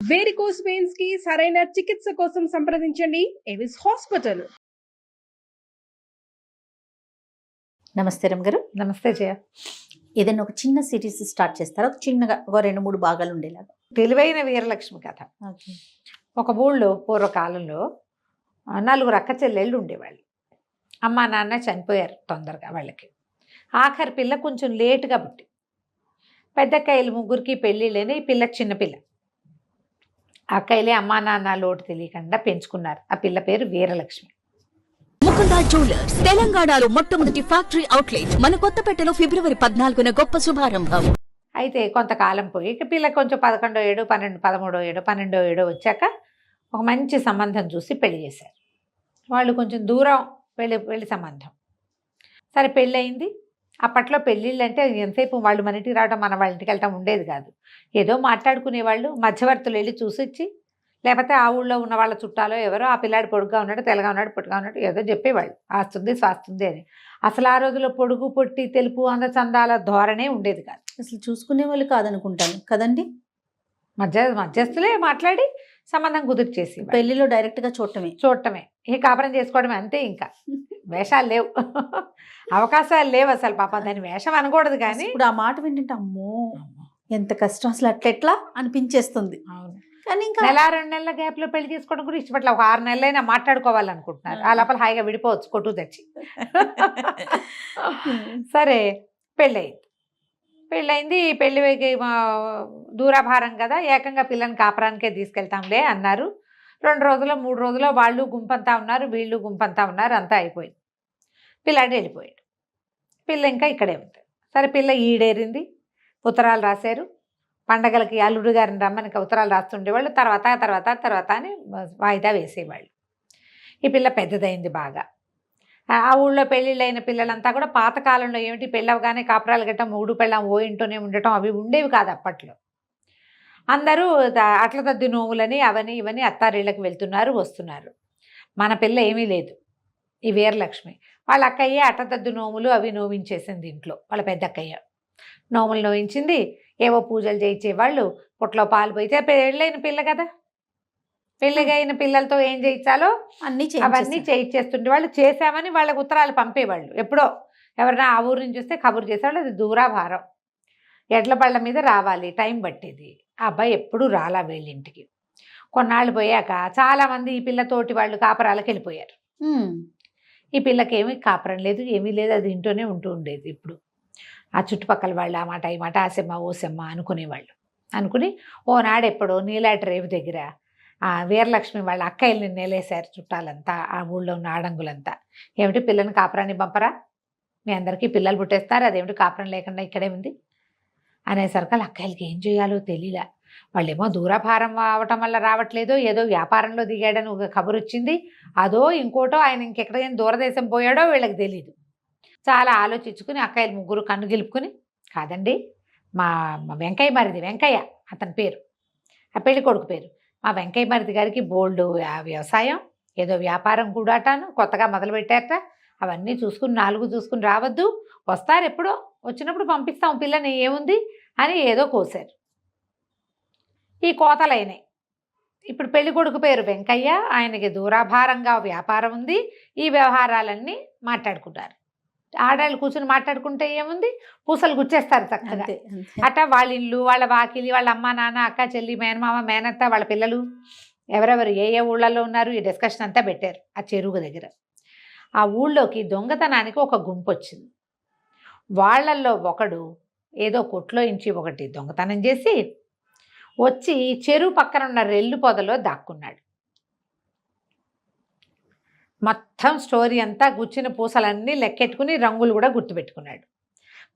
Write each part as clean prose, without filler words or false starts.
Varicose veins కి సరైన చికిత్స కోసం సంప్రదించండి ఎవిస్ హాస్పిటల్. నమస్తే రమ్ గారు. నమస్తే జయ. ఏదైనా ఒక చిన్న సిరీస్ స్టార్ట్ చేస్తారా? ఒక చిన్నగా ఒక 2-3 భాగాలు ఉండేలాగా. తెలివైన వీరలక్ష్మి కథ. ఒక ఊళ్ళో పూర్వకాలంలో 4 అక్క చెల్లెళ్ళు ఉండేవాళ్ళు. అమ్మ నాన్న చనిపోయారు తొందరగా వాళ్ళకి. ఆఖరి పిల్ల కొంచెం లేటుగా పుట్టి. పెద్దక్కయ్యలు 3కి పెళ్ళిళ్ళని ఈ పిల్ల చిన్నపిల్ల. అక్కయ్యలే అమ్మా నాన్న లోటు తెలియకుండా పెంచుకున్నారు. ఆ పిల్ల పేరు వీరలక్ష్మి. ముకుంద జ్యువెలర్స్ తెలంగాణలో మొట్టమొదటి ఫ్యాక్టరీ అవుట్లెట్ మన కొత్తపేటలో ఫిబ్రవరి 14న గొప్ప శుభారంభం. అయితే కొంతకాలం పోయి ఇక పిల్ల కొంచెం 11వ ఏడు 13వ ఏడు 12వ ఏడు వచ్చాక ఒక మంచి సంబంధం చూసి పెళ్లి చేశారు. వాళ్ళు కొంచెం దూరం పెళ్లి సంబంధం. సరే పెళ్ళయింది. అప్పట్లో పెళ్ళిళ్ళు అంటే ఎంతసేపు వాళ్ళు మన ఇంటికి రావడం మన వాళ్ళ ఇంటికి వెళ్ళటం ఉండేది కాదు. ఏదో మాట్లాడుకునేవాళ్ళు, మధ్యవర్తులు వెళ్ళి చూసొచ్చి, లేకపోతే ఆ ఊళ్ళో ఉన్న వాళ్ళ చుట్టాలో ఎవరో ఆ పిల్లాడు పొడుగ్గా ఉన్నాడు, తెల్లగా ఉన్నాడు, పొట్టుగా ఉన్నాడు ఏదో చెప్పేవాళ్ళు. ఆస్తుంది స్వాస్తుంది అని. అసలు ఆ రోజుల్లో పొడుగు పొట్టి తెలుపు అందచందాల ధోరణే ఉండేది కాదు. అసలు చూసుకునే వాళ్ళు కాదనుకుంటాను కదండి. మధ్యస్థులే మాట్లాడి సంబంధం కుదిర్చేసి పెళ్లిలో డైరెక్ట్గా చూడటమే ఈ కాపురం చేసుకోవడమే అంతే. ఇంకా వేషాలు లేవు, అవకాశాలు లేవు అసలు. పాపం దాన్ని వేషం అనకూడదు కానీ ఇప్పుడు ఆ మాట వింటుంటే అమ్మో ఎంత కష్టం అసలు, అట్లెట్లా అనిపించేస్తుంది. అవును. కానీ ఇంకా 1-2 నెలల గ్యాప్లో పెళ్లి చేసుకోవడం కూడా ఇష్టపట్ల. ఒక 6 నెలలైనా మాట్లాడుకోవాలనుకుంటున్నారు. ఆ లోపల హాయిగా విడిపోవచ్చు కొట్టు తెచ్చి. సరే పెళ్ళయింది. పెళ్ళికి దూరాభారం కదా, ఏకంగా పిల్లని కాపురానికే తీసుకెళ్తాంలే అన్నారు. 2 రోజులు 3 రోజులు వాళ్ళు గుంపంతా ఉన్నారు, వీళ్ళు గుంపంతా ఉన్నారు. అంతా అయిపోయింది. పిల్లాడు వెళ్ళిపోయాడు. పిల్ల ఇంకా ఇక్కడే ఉంది. సరే పిల్ల ఈడేరింది. ఉత్తరాలు రాశారు. పండగలకి అల్లుడు గారిని రమ్మని ఉత్తరాలు రాస్తుండేవాళ్ళు. తర్వాత అని వాయిదా వేసేవాళ్ళు. ఈ పిల్ల పెద్దదైంది బాగా. ఆ ఊళ్ళో పెళ్ళిళ్ళైన పిల్లలంతా కూడా పాతకాలంలో ఏమిటి పెళ్ళవగానే కాపురాలు గట్టం మూడు పెళ్ళం ఓ ఇంట్లోనే ఉండటం అవి ఉండేవి కాదు అప్పట్లో. అందరూ అట్ల తద్ది నోములని అవని ఇవని అత్తారిళ్ళకి వెళ్తున్నారు వస్తున్నారు. మన పిల్ల ఏమీ లేదు. ఈ వీరలక్ష్మి వాళ్ళ అక్కయ్య అట్టతద్దు నోములు అవి నోవించేసింది ఇంట్లో. వాళ్ళ పెద్ద అక్కయ్య నోములు నోవించింది. ఏవో పూజలు చేయించేవాళ్ళు. పుట్లో పాలు పోయితే పెళ్ళైన పిల్ల కదా, పెళ్ళిగైన పిల్లలతో ఏం చేయించాలో అవన్నీ చేయించేస్తుండే వాళ్ళు. చేశామని వాళ్ళకి ఉత్తరాలు పంపేవాళ్ళు. ఎప్పుడో ఎవరైనా ఆ ఊరు నుంచి వస్తే కబురు చేసేవాళ్ళు. అది దూరాభారం, ఎడ్ల బళ్ళ మీద రావాలి, టైం పట్టేది. ఆ అబ్బాయి ఎప్పుడూ రాలా వీళ్ళింటికి. కొన్నాళ్ళు పోయాక చాలామంది ఈ పిల్లతోటి వాళ్ళు కాపురాలకు వెళ్ళిపోయారు. ఈ పిల్లకి ఏమీ కాపురం లేదు, ఏమీ లేదు. అది ఇంట్లోనే ఉంటూ ఉండేది. ఇప్పుడు ఆ చుట్టుపక్కల వాళ్ళు ఆ మాట ఈ మాట ఆసెమ్మ ఓసెమ్మ అనుకునేవాళ్ళు. అనుకుని ఓనాడు ఎప్పుడో నీలాటి రేవు దగ్గర ఆ వీరలక్ష్మి వాళ్ళ అక్కయ్యల్ని నేలేశారు చుట్టాలంతా, ఆ ఊళ్ళో ఉన్న ఆడంగులంతా. ఏమిటి పిల్లని కాపురాన్ని పంపరా, మీ అందరికీ పిల్లలు పుట్టేస్తారు, అదేమిటి కాపురం లేకుండా ఇక్కడే ఉంది అనేసరికి వాళ్ళ అక్కయ్యలకి ఏం చేయాలో తెలియలే. వాళ్ళేమో దూరభారం అవటం వల్ల రావట్లేదో, ఏదో వ్యాపారంలో దిగాడని ఒక కబురు వచ్చింది, అదో ఇంకోటో ఆయన ఇంకెక్కడికైనా దూరదేశం పోయాడో వీళ్ళకి తెలీదు. చాలా ఆలోచించుకుని అక్కయ్యలు 3 కన్ను గెలుపుకుని, కాదండి మా వెంకయ్య మరిది, వెంకయ్య అతని పేరు, ఆ పెళ్లి కొడుకు పేరు, మా వెంకయ్య మరిది గారికి బోల్డు వ్యవసాయం ఏదో వ్యాపారం కూడాటాను కొత్తగా మొదలుపెట్టారట, అవన్నీ చూసుకుని 4 చూసుకుని రావద్దు, వస్తారు ఎప్పుడో, వచ్చినప్పుడు పంపిస్తాం పిల్లని, ఏముంది అని ఏదో కోసారు. ఈ కోతలైనాయి. ఇప్పుడు పెళ్లి కొడుకు పేరు వెంకయ్య, ఆయనకి దూరాభారంగా వ్యాపారం ఉంది. ఈ వ్యవహారాలన్నీ మాట్లాడుకుంటారు. ఆడాళ్ళు కూర్చుని మాట్లాడుకుంటే ఏముంది, పూసలు గుచ్చేస్తారు చక్కగా. అట్లా వాళ్ళ ఇల్లు, వాళ్ళ వాకిలి, వాళ్ళ అమ్మ నాన్న అక్క చెల్లి మేనమామ మేనత్త వాళ్ళ పిల్లలు ఎవరెవరు ఏ ఊళ్ళల్లో ఉన్నారు ఈ డిస్కషన్ అంతా పెట్టారు ఆ చెరువు దగ్గర. ఆ ఊళ్ళోకి దొంగతనానికి ఒక గుంపు వచ్చింది. వాళ్ళల్లో ఒకడు ఏదో కొట్లో ఇంచి ఒకటి దొంగతనం చేసి వచ్చి చెరువు పక్కన ఉన్న రెల్లు పొదలో దాక్కున్నాడు. మొత్తం స్టోరీ అంతా గుచ్చిన పూసలన్నీ లెక్కెట్టుకుని రంగులు కూడా గుర్తుపెట్టుకున్నాడు.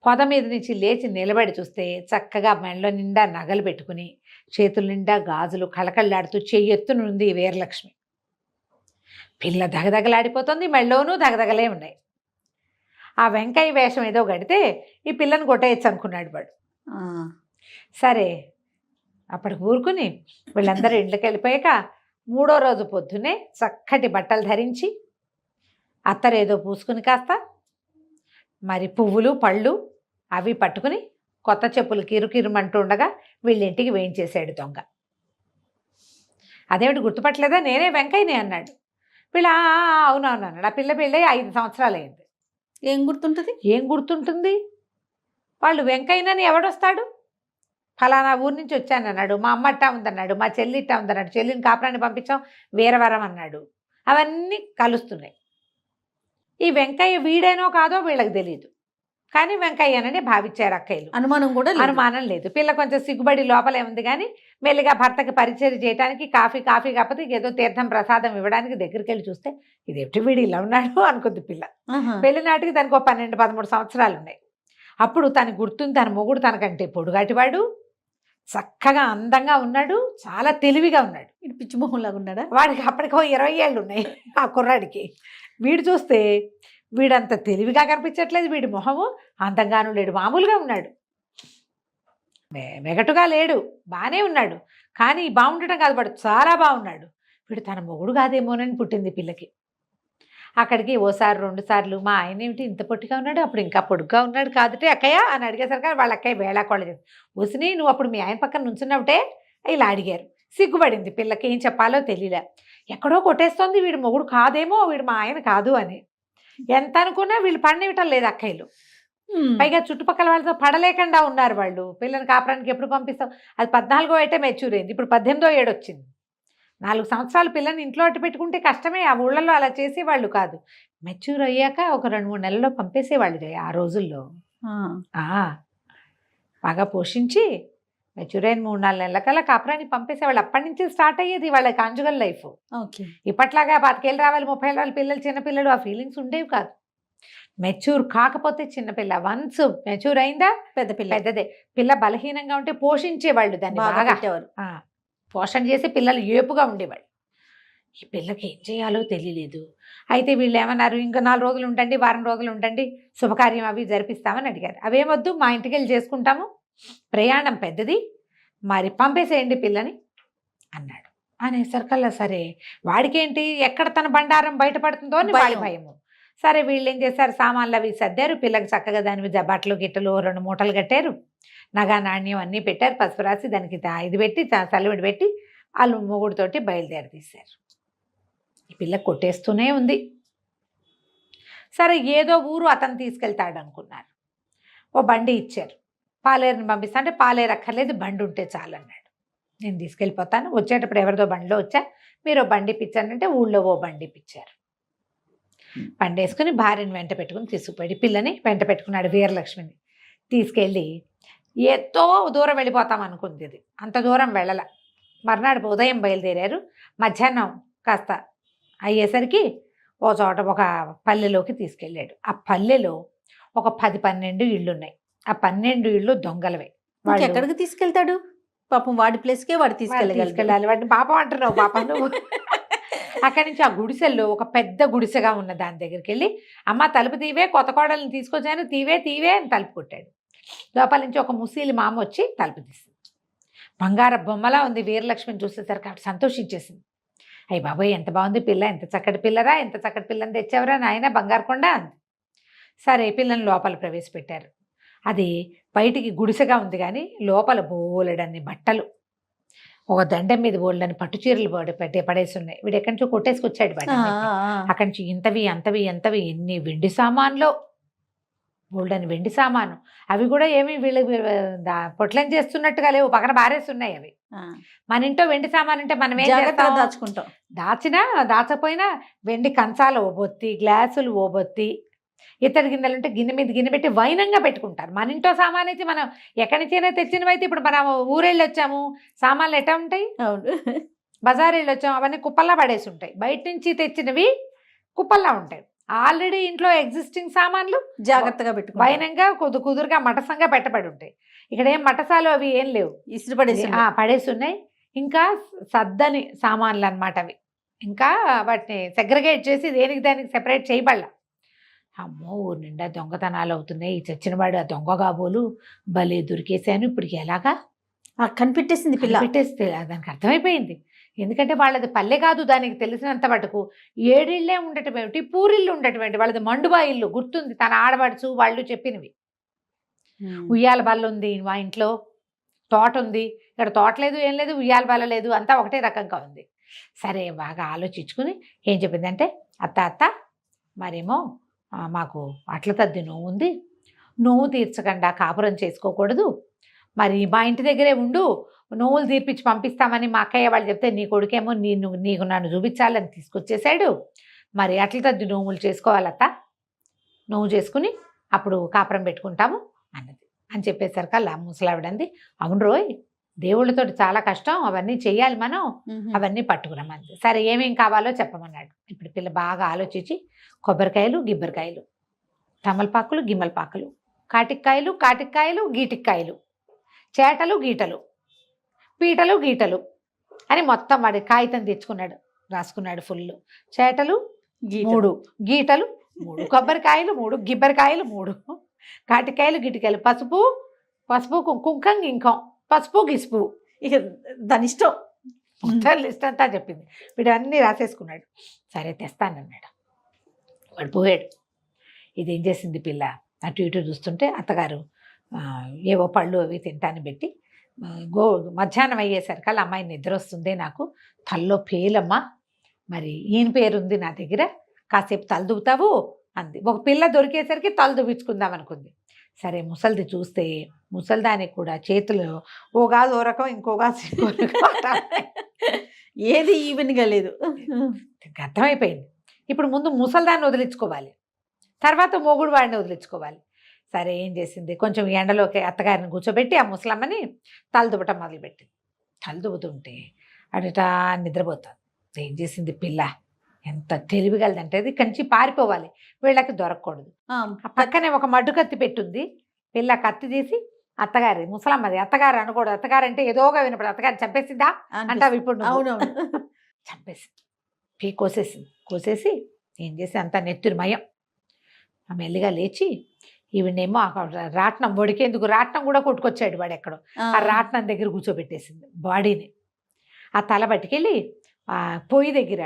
పొద మీద నుంచి లేచి నిలబడి చూస్తే చక్కగా మెళ్ళ నిండా నగలు పెట్టుకుని చేతుల నిండా గాజులు కళకళ్ళాడుతూ చెయ్యెత్తునుంది వీరలక్ష్మి. పిల్ల దగదగలాడిపోతుంది, మెళ్ళోనూ దగదగలే ఉన్నాయి. ఆ వెంకయ్య వేషం ఏదో గడితే ఈ పిల్లని కొట్టేయచ్చు అనుకున్నాడు వాడు. సరే అప్పటికి ఊరుకుని వీళ్ళందరూ ఇంట్లోకి వెళ్ళిపోయాక 3వ రోజు పొద్దునే చక్కటి బట్టలు ధరించి అత్తరేదో పూసుకుని కాస్త మరి పువ్వులు పళ్ళు అవి పట్టుకుని కొత్త చెప్పులు కిరుకిరుమంటూ ఉండగా వీళ్ళింటికి వేయించేశాడు దొంగ. అదేమిటి గుర్తుపట్టలేదా, నేనే వెంకయ్యనే అన్నాడు. వీళ్ళు అవునవును అన్నాడు. ఆ పిల్ల పెళ్ళి 5 సంవత్సరాలు అయింది. ఏం గుర్తుంటది? ఏం గుర్తుంటుంది, వాళ్ళు వెంకయ్యనని ఎవడొస్తాడు, ఫలానా ఊరి నుంచి వచ్చాను అన్నాడు, మా అమ్మ ఇట్టా ఉందన్నాడు, మా చెల్లి ఇట్టా ఉందన్నాడు, చెల్లిని కాపురాన్ని పంపించాం వీరవరం అన్నాడు. అవన్నీ కలుస్తున్నాయి. ఈ వెంకయ్య వీడేనో కాదో వీళ్ళకి తెలియదు, కానీ వెంకయ్యనని భావించారు అక్కయ్యలు. అనుమానం కూడా లేదు. అనుమానం లేదు. పిల్ల కొంచెం సిగ్గుబడి లోపలే ఉంది, కానీ మెల్లిగా భర్తకి పరిచయం చేయడానికి కాఫీ కాకపోతే ఏదో తీర్థం ప్రసాదం ఇవ్వడానికి దగ్గరికి వెళ్ళి చూస్తే ఇదేమిటి వీడు ఇలా ఉన్నాడు అనుకుంది పిల్ల. పెళ్లి నాటికి దానికి ఒక 12-13 సంవత్సరాలు ఉన్నాయి. అప్పుడు తనకు గుర్తుంది, తన మొగుడు తనకంటే పొడుగాటివాడు, చక్కగా అందంగా ఉన్నాడు, చాలా తెలివిగా ఉన్నాడు. ఇటు పిచ్చి మొహం లాగా ఉన్నాడా? వాడికి అప్పటికో 20 ఏళ్ళు ఉన్నాయి ఆ కుర్రాడికి. వీడు చూస్తే వీడంత తెలివిగా కనిపించట్లేదు, వీడి మొహము అందంగాను లేడు, మామూలుగా ఉన్నాడు, వెగటుగా లేడు, బాగానే ఉన్నాడు. కానీ బాగుండటం కాదు, వాడు చాలా బాగున్నాడు. వీడు తన మొగుడు కాదేమోనని పుట్టింది పిల్లకి. అక్కడికి ఓసారి 2 సార్లు మా ఆయన ఏమిటి ఇంత పొట్టిగా ఉన్నాడు, అప్పుడు ఇంకా పొడుగ్గా ఉన్నాడు కాదుటే అక్కయ్య అని అడిగేసరికి వాళ్ళ అక్కయ్య వేళాకోళ చేసి, వసిని నువ్వు అప్పుడు మీ ఆయన పక్కన నుంచున్నావుటే ఇలా అడిగారు. సిగ్గుపడింది పిల్లకి, ఏం చెప్పాలో తెలియలే. ఎక్కడో కొట్టేస్తోంది వీడు మొగుడు కాదేమో, వీడు మా ఆయన కాదు అని. ఎంత అనుకున్నా వీళ్ళు పడనివ్వటం లేదు అక్కయ్యలు. పైగా చుట్టుపక్కల వాళ్ళతో పడలేకుండా ఉన్నారు వాళ్ళు. పిల్లని కాపురానికి ఎప్పుడు పంపిస్తాం, అది 14వ ఏటే మెచ్యూర్ అయింది, ఇప్పుడు 18వ ఏడు వచ్చింది. 4 సంవత్సరాలు పిల్లని ఇంట్లో అట్టు పెట్టుకుంటే కష్టమే. ఆ ఊళ్ళలో అలా చేసేవాళ్ళు కాదు. మెచ్యూర్ అయ్యాక ఒక 2-3 నెలల్లో పంపేసేవాళ్ళు ఆ రోజుల్లో. బాగా పోషించి మెచ్యూర్ అయిన 3-4 నెలల కల్లా కాపురాన్ని పంపేసేవాళ్ళు. అప్పటి నుంచి స్టార్ట్ అయ్యేది వాళ్ళ కాంజుగల్ లైఫ్. ఇప్పట్లాగా 25 ఏళ్ళు రావాలి, 30 ఏళ్ళు రావాలి, పిల్లలు చిన్నపిల్లలు ఆ ఫీలింగ్స్ ఉండేవి కాదు. మెచ్యూర్ కాకపోతే చిన్నపిల్ల, వన్స్ మెచ్యూర్ అయిందా పెద్దదే. పిల్ల బలహీనంగా ఉంటే పోషించేవాళ్ళు, దాన్ని బాగా పోషణ చేసి పిల్లలు ఏపుగా ఉండేవాళ్ళు. ఈ పిల్లకి ఏం చేయాలో తెలియలేదు. అయితే వీళ్ళు ఏమన్నారు, ఇంకా 4 రోజులు ఉండండి, వారం రోజులు ఉండండి, శుభకార్యం అవి జరిపిస్తామని అడిగారు. అవేమొద్దు, మా ఇంటికి వెళ్ళి చేసుకుంటాము, ప్రయాణం పెద్దది, మరి పంపేసేయండి పిల్లని అన్నాడు. అనేసరికల్లా సరే, వాడికేంటి ఎక్కడ తన బండారం బయటపడుతుందో అని వాడి భయము. సరే వీళ్ళు ఏం చేశారు, సామాన్లు అవి సర్దారు, పిల్లకి చక్కగా దాని మీద బట్టలు గిట్టలు 2 మూటలు కట్టారు, నగా నాణ్యం అన్నీ పెట్టారు, పసుపు రాసి దానికి ఇది పెట్టి చల్లబడి పెట్టి వాళ్ళు మొగుడుతోటి బయలుదేరి తీశారు. ఈ పిల్ల కొట్టేస్తూనే ఉంది. సరే ఏదో ఊరు అతను తీసుకెళ్తాడు అనుకున్నారు. ఓ బండి ఇచ్చారు, పాలేరుని పంపిస్తా అంటే పాలేరు అక్కర్లేదు, బండి ఉంటే చాలు అన్నాడు. నేను తీసుకెళ్ళిపోతాను, వచ్చేటప్పుడు ఎవరిదో బండిలో వచ్చా, మీరు బండి ఇప్పించానంటే ఊళ్ళో ఓ బండి ఇప్పించారు. బండి వేసుకుని భార్యని వెంట పెట్టుకుని తీసుకుపోయి పిల్లని వెంట పెట్టుకున్నాడు. వీరలక్ష్మిని తీసుకెళ్ళి ఎంతో దూరం వెళ్ళిపోతాం అనుకుంది. ఇది అంత దూరం వెళ్ళల. మర్నాడు ఉదయం బయలుదేరారు. మధ్యాహ్నం కాస్త అయ్యేసరికి ఓ చోట ఒక పల్లెలోకి తీసుకెళ్ళాడు. ఆ పల్లెలో ఒక 10-12 ఇళ్ళు ఉన్నాయి. ఆ 12 ఇళ్ళు దొంగలవే. వాడు ఎక్కడికి తీసుకెళ్తాడు పాపం, వాడి ప్లేస్కే వాడు తీసుకెళ్ళాలి. వాడిని పాపం అంటున్నావు, పాపం నువ్వు. అక్కడి నుంచి ఆ గుడిసెల్లో ఒక పెద్ద గుడిసెగా ఉన్న దాని దగ్గరికి వెళ్ళి, అమ్మ తలుపు తీవే, కొత్త కోడల్ని తీసుకొచ్చాను, తీవే అని తలుపు కొట్టాడు. లోపల నుంచి ఒక ముసలి మామ వచ్చి తలుపు తీసింది. బంగార బొమ్మలా ఉంది. వీరలక్ష్మిని చూసేసరికి ఆవిడ సంతోషించేసింది. అయ్యి బాబోయ్ ఎంత బాగుంది పిల్ల, ఎంత చక్కటి పిల్లరా, ఎంత చక్కటి పిల్లని తెచ్చావరా నాయన, బంగారు కొండ అంది. సరే పిల్లని లోపల ప్రవేశపెట్టారు. అది బయటికి గుడిసెగా ఉంది, కానీ లోపల బోలెడన్ని బట్టలు, ఒక దండం మీద బోల్డని పట్టు చీరలు పడేసి ఉన్నాయి. వీడు ఎక్కడి నుంచో కొట్టేసుకొచ్చాడు బయట. అక్కడి నుంచి ఇంతవి ఎన్ని వెండి సామాన్లో, బోల్డని వెండి సామాను. అవి కూడా ఏమి వీళ్ళు పొట్లం చేస్తున్నట్టుగా లేవు, పక్కన బారేస్తున్నాయి అవి. మన ఇంట్లో వెండి సామాను అంటే మనం ఏం చేస్తాం, దాచుకుంటాం. దాచపోయినా వెండి కంచాలు ఓబొత్తి, గ్లాసులు ఓబొత్తి, ఇత్తడి గిన్నెలు ఉంటే గిన్నె మీద గిన్నె పెట్టి వైనంగా పెట్టుకుంటారు. మన ఇంట్లో సామాన్ అయితే మనం ఎక్కడి నుంచైనా తెచ్చినవైతే, ఇప్పుడు మనం ఊరెళ్ళి వచ్చాము, సామాన్లు ఎట్లా ఉంటాయి, బజార్ వెళ్ళి వచ్చాము, అవన్నీ కుప్పల్లా పడేసి ఉంటాయి. బయట నుంచి తెచ్చినవి కుప్పల్లా ఉంటాయి. ఆల్రెడీ ఇంట్లో ఎగ్జిస్టింగ్ సామాన్లు జాగ్రత్తగా పెట్టు, వైనంగా కుదురుగా మటసంగా పెట్టబడి ఉంటాయి. ఇక్కడ ఏం మటసాలు అవి ఏం లేవు, ఇసురు పడేసి ఉన్నాయి. ఇంకా సద్దని సామాన్లు అన్నమాట అవి. ఇంకా వాటిని సెగ్రిగేట్ చేసి దేనికి దానికి సెపరేట్ చేయబడాల. అమ్మో ఊరు నిండా దొంగతనాలు అవుతున్నాయి, ఈ చచ్చినవాడు ఆ దొంగ కాబోలు భలే దొరికేశాను, ఇప్పుడు ఎలాగా కనిపెట్టేసింది పిల్ల. పెట్టేస్తే దానికి అర్థమైపోయింది. ఎందుకంటే వాళ్ళది పల్లె కాదు, దానికి తెలిసినంత మటుకు 7 ఇళ్ళే ఉండటం ఏమిటి, పూరిళ్ళు ఉండటం ఏంటి, వాళ్ళది మండుబా ఇల్లు గుర్తుంది, తన ఆడబడుచు వాళ్ళు చెప్పినవి. ఉయ్యాల బల్ల ఉంది మా ఇంట్లో, తోట ఉంది, ఇక్కడ తోట లేదు, ఏం లేదు, ఉయ్యాల బల లేదు, అంతా ఒకటే రకంగా ఉంది. సరే బాగా ఆలోచించుకుని ఏం చెప్పిందంటే, అత్త మరేమో మాకు అట్ల తద్ది నోవు ఉంది, నోవు తీర్చకుండా కాపురం చేసుకోకూడదు, మరి మా ఇంటి దగ్గరే ఉండు, నోవులు తీర్పించి పంపిస్తామని మా అక్కయ్య వాళ్ళు చెప్తే నీ కొడుకేమో నీకు నన్ను చూపించాలని తీసుకొచ్చేసాడు, మరి అట్ల తద్ది నోవులు చేసుకోవాలత్త, నోవు చేసుకుని అప్పుడు కాపురం పెట్టుకుంటాము అన్నది. అని చెప్పేసరికల్లా ముసలావిడంది, అవును రోయ్, దేవుళ్ళతోటి చాలా కష్టం, అవన్నీ చెయ్యాలి మనం, అవన్నీ పట్టుకురమ్మంది. సరే ఏమేం కావాలో చెప్పమన్నాడు. ఇప్పుడు పిల్ల బాగా ఆలోచించి కొబ్బరికాయలు, గిబ్బరికాయలు, తమలపాకులు, గిమ్మలపాకులు, కాటిక్కాయలు, గీటిక్కాయలు, చేటలు, గీటలు, పీటలు, గీటలు అని మొత్తం వాడి కాగితం తెచ్చుకున్నాడు, రాసుకున్నాడు ఫుల్. చేటలు 3, గీటలు 3, కొబ్బరికాయలు 3, గిబ్బరికాయలు 3, కాటికాయలు, గిటికాయలు, పసుపు కుంకం, ఇంకం, పసుపు గిసుపు, ఇక దాని ఇష్టం. మొత్తం లిస్ట్ అంతా చెప్పింది. వీడు అన్నీ రాసేసుకున్నాడు. సరే తెస్తానన్నాడు. వాడు పోయాడు. ఇదేం చేసింది పిల్ల, అటు ఇటు చూస్తుంటే అత్తగారు ఏవో పళ్ళు అవి తింటాను పెట్టి, మధ్యాహ్నం అయ్యేసరికి అమ్మాయి నిద్ర వస్తుంది, నాకు తల్లో పేలమ్మా, మరి ఈయన పేరుంది నా దగ్గర, కాసేపు తల దువ్వుతావు అంది. ఒక పిల్ల దొరికేసరికి తల దువ్వించుకుందాం అనుకుంది. సరే ముసలిది చూస్తే ముసలిదానికి కూడా చేతులు ఓగాదు ఓ రకం, ఇంకోగాదు ఇంకో రకం, ఏది ఈవెన్గా లేదు. అర్థమైపోయింది. ఇప్పుడు ముందు ముసలిదాన్ని వదిలించుకోవాలి, తర్వాత మొగుడు వాడిని వదిలించుకోవాలి. సరే ఏం చేసింది, కొంచెం ఎండలోకి అత్తగారిని కూర్చోబెట్టి ఆ ముసలమ్మని తల దువ్వటం మొదలుపెట్టింది. తల దువ్వుతుంటే అడట నిద్రపోతుంది. ఏం చేసింది పిల్ల, ఎంత తెలివిగలదంటే అది కంచి పారిపోవాలి, వీళ్ళకి దొరకకూడదు. పక్కనే ఒక మడ్డు కత్తి పెట్టుంది. పిల్ల కత్తి తీసి అత్తగారి, ముసలమ్మది, అత్తగారు అనకూడదు, అత్తగారు అంటే ఏదోగా వినపడు, అత్తగారు చంపేసిందా అంటావు ఇప్పుడు. అవునవును. చంపేసింది, కోసేసి ఏం చేసి అంతా నెత్తురుమయం. మెల్లిగా లేచి ఈవిడేమో రాట్నం వడికేందుకు రాట్నం కూడా కొట్టుకొచ్చాడు వాడు ఎక్కడో, ఆ రాట్నం దగ్గర కూర్చోబెట్టేసింది బాడీని. ఆ తల పట్టుకెళ్ళి ఆ పొయ్యి దగ్గర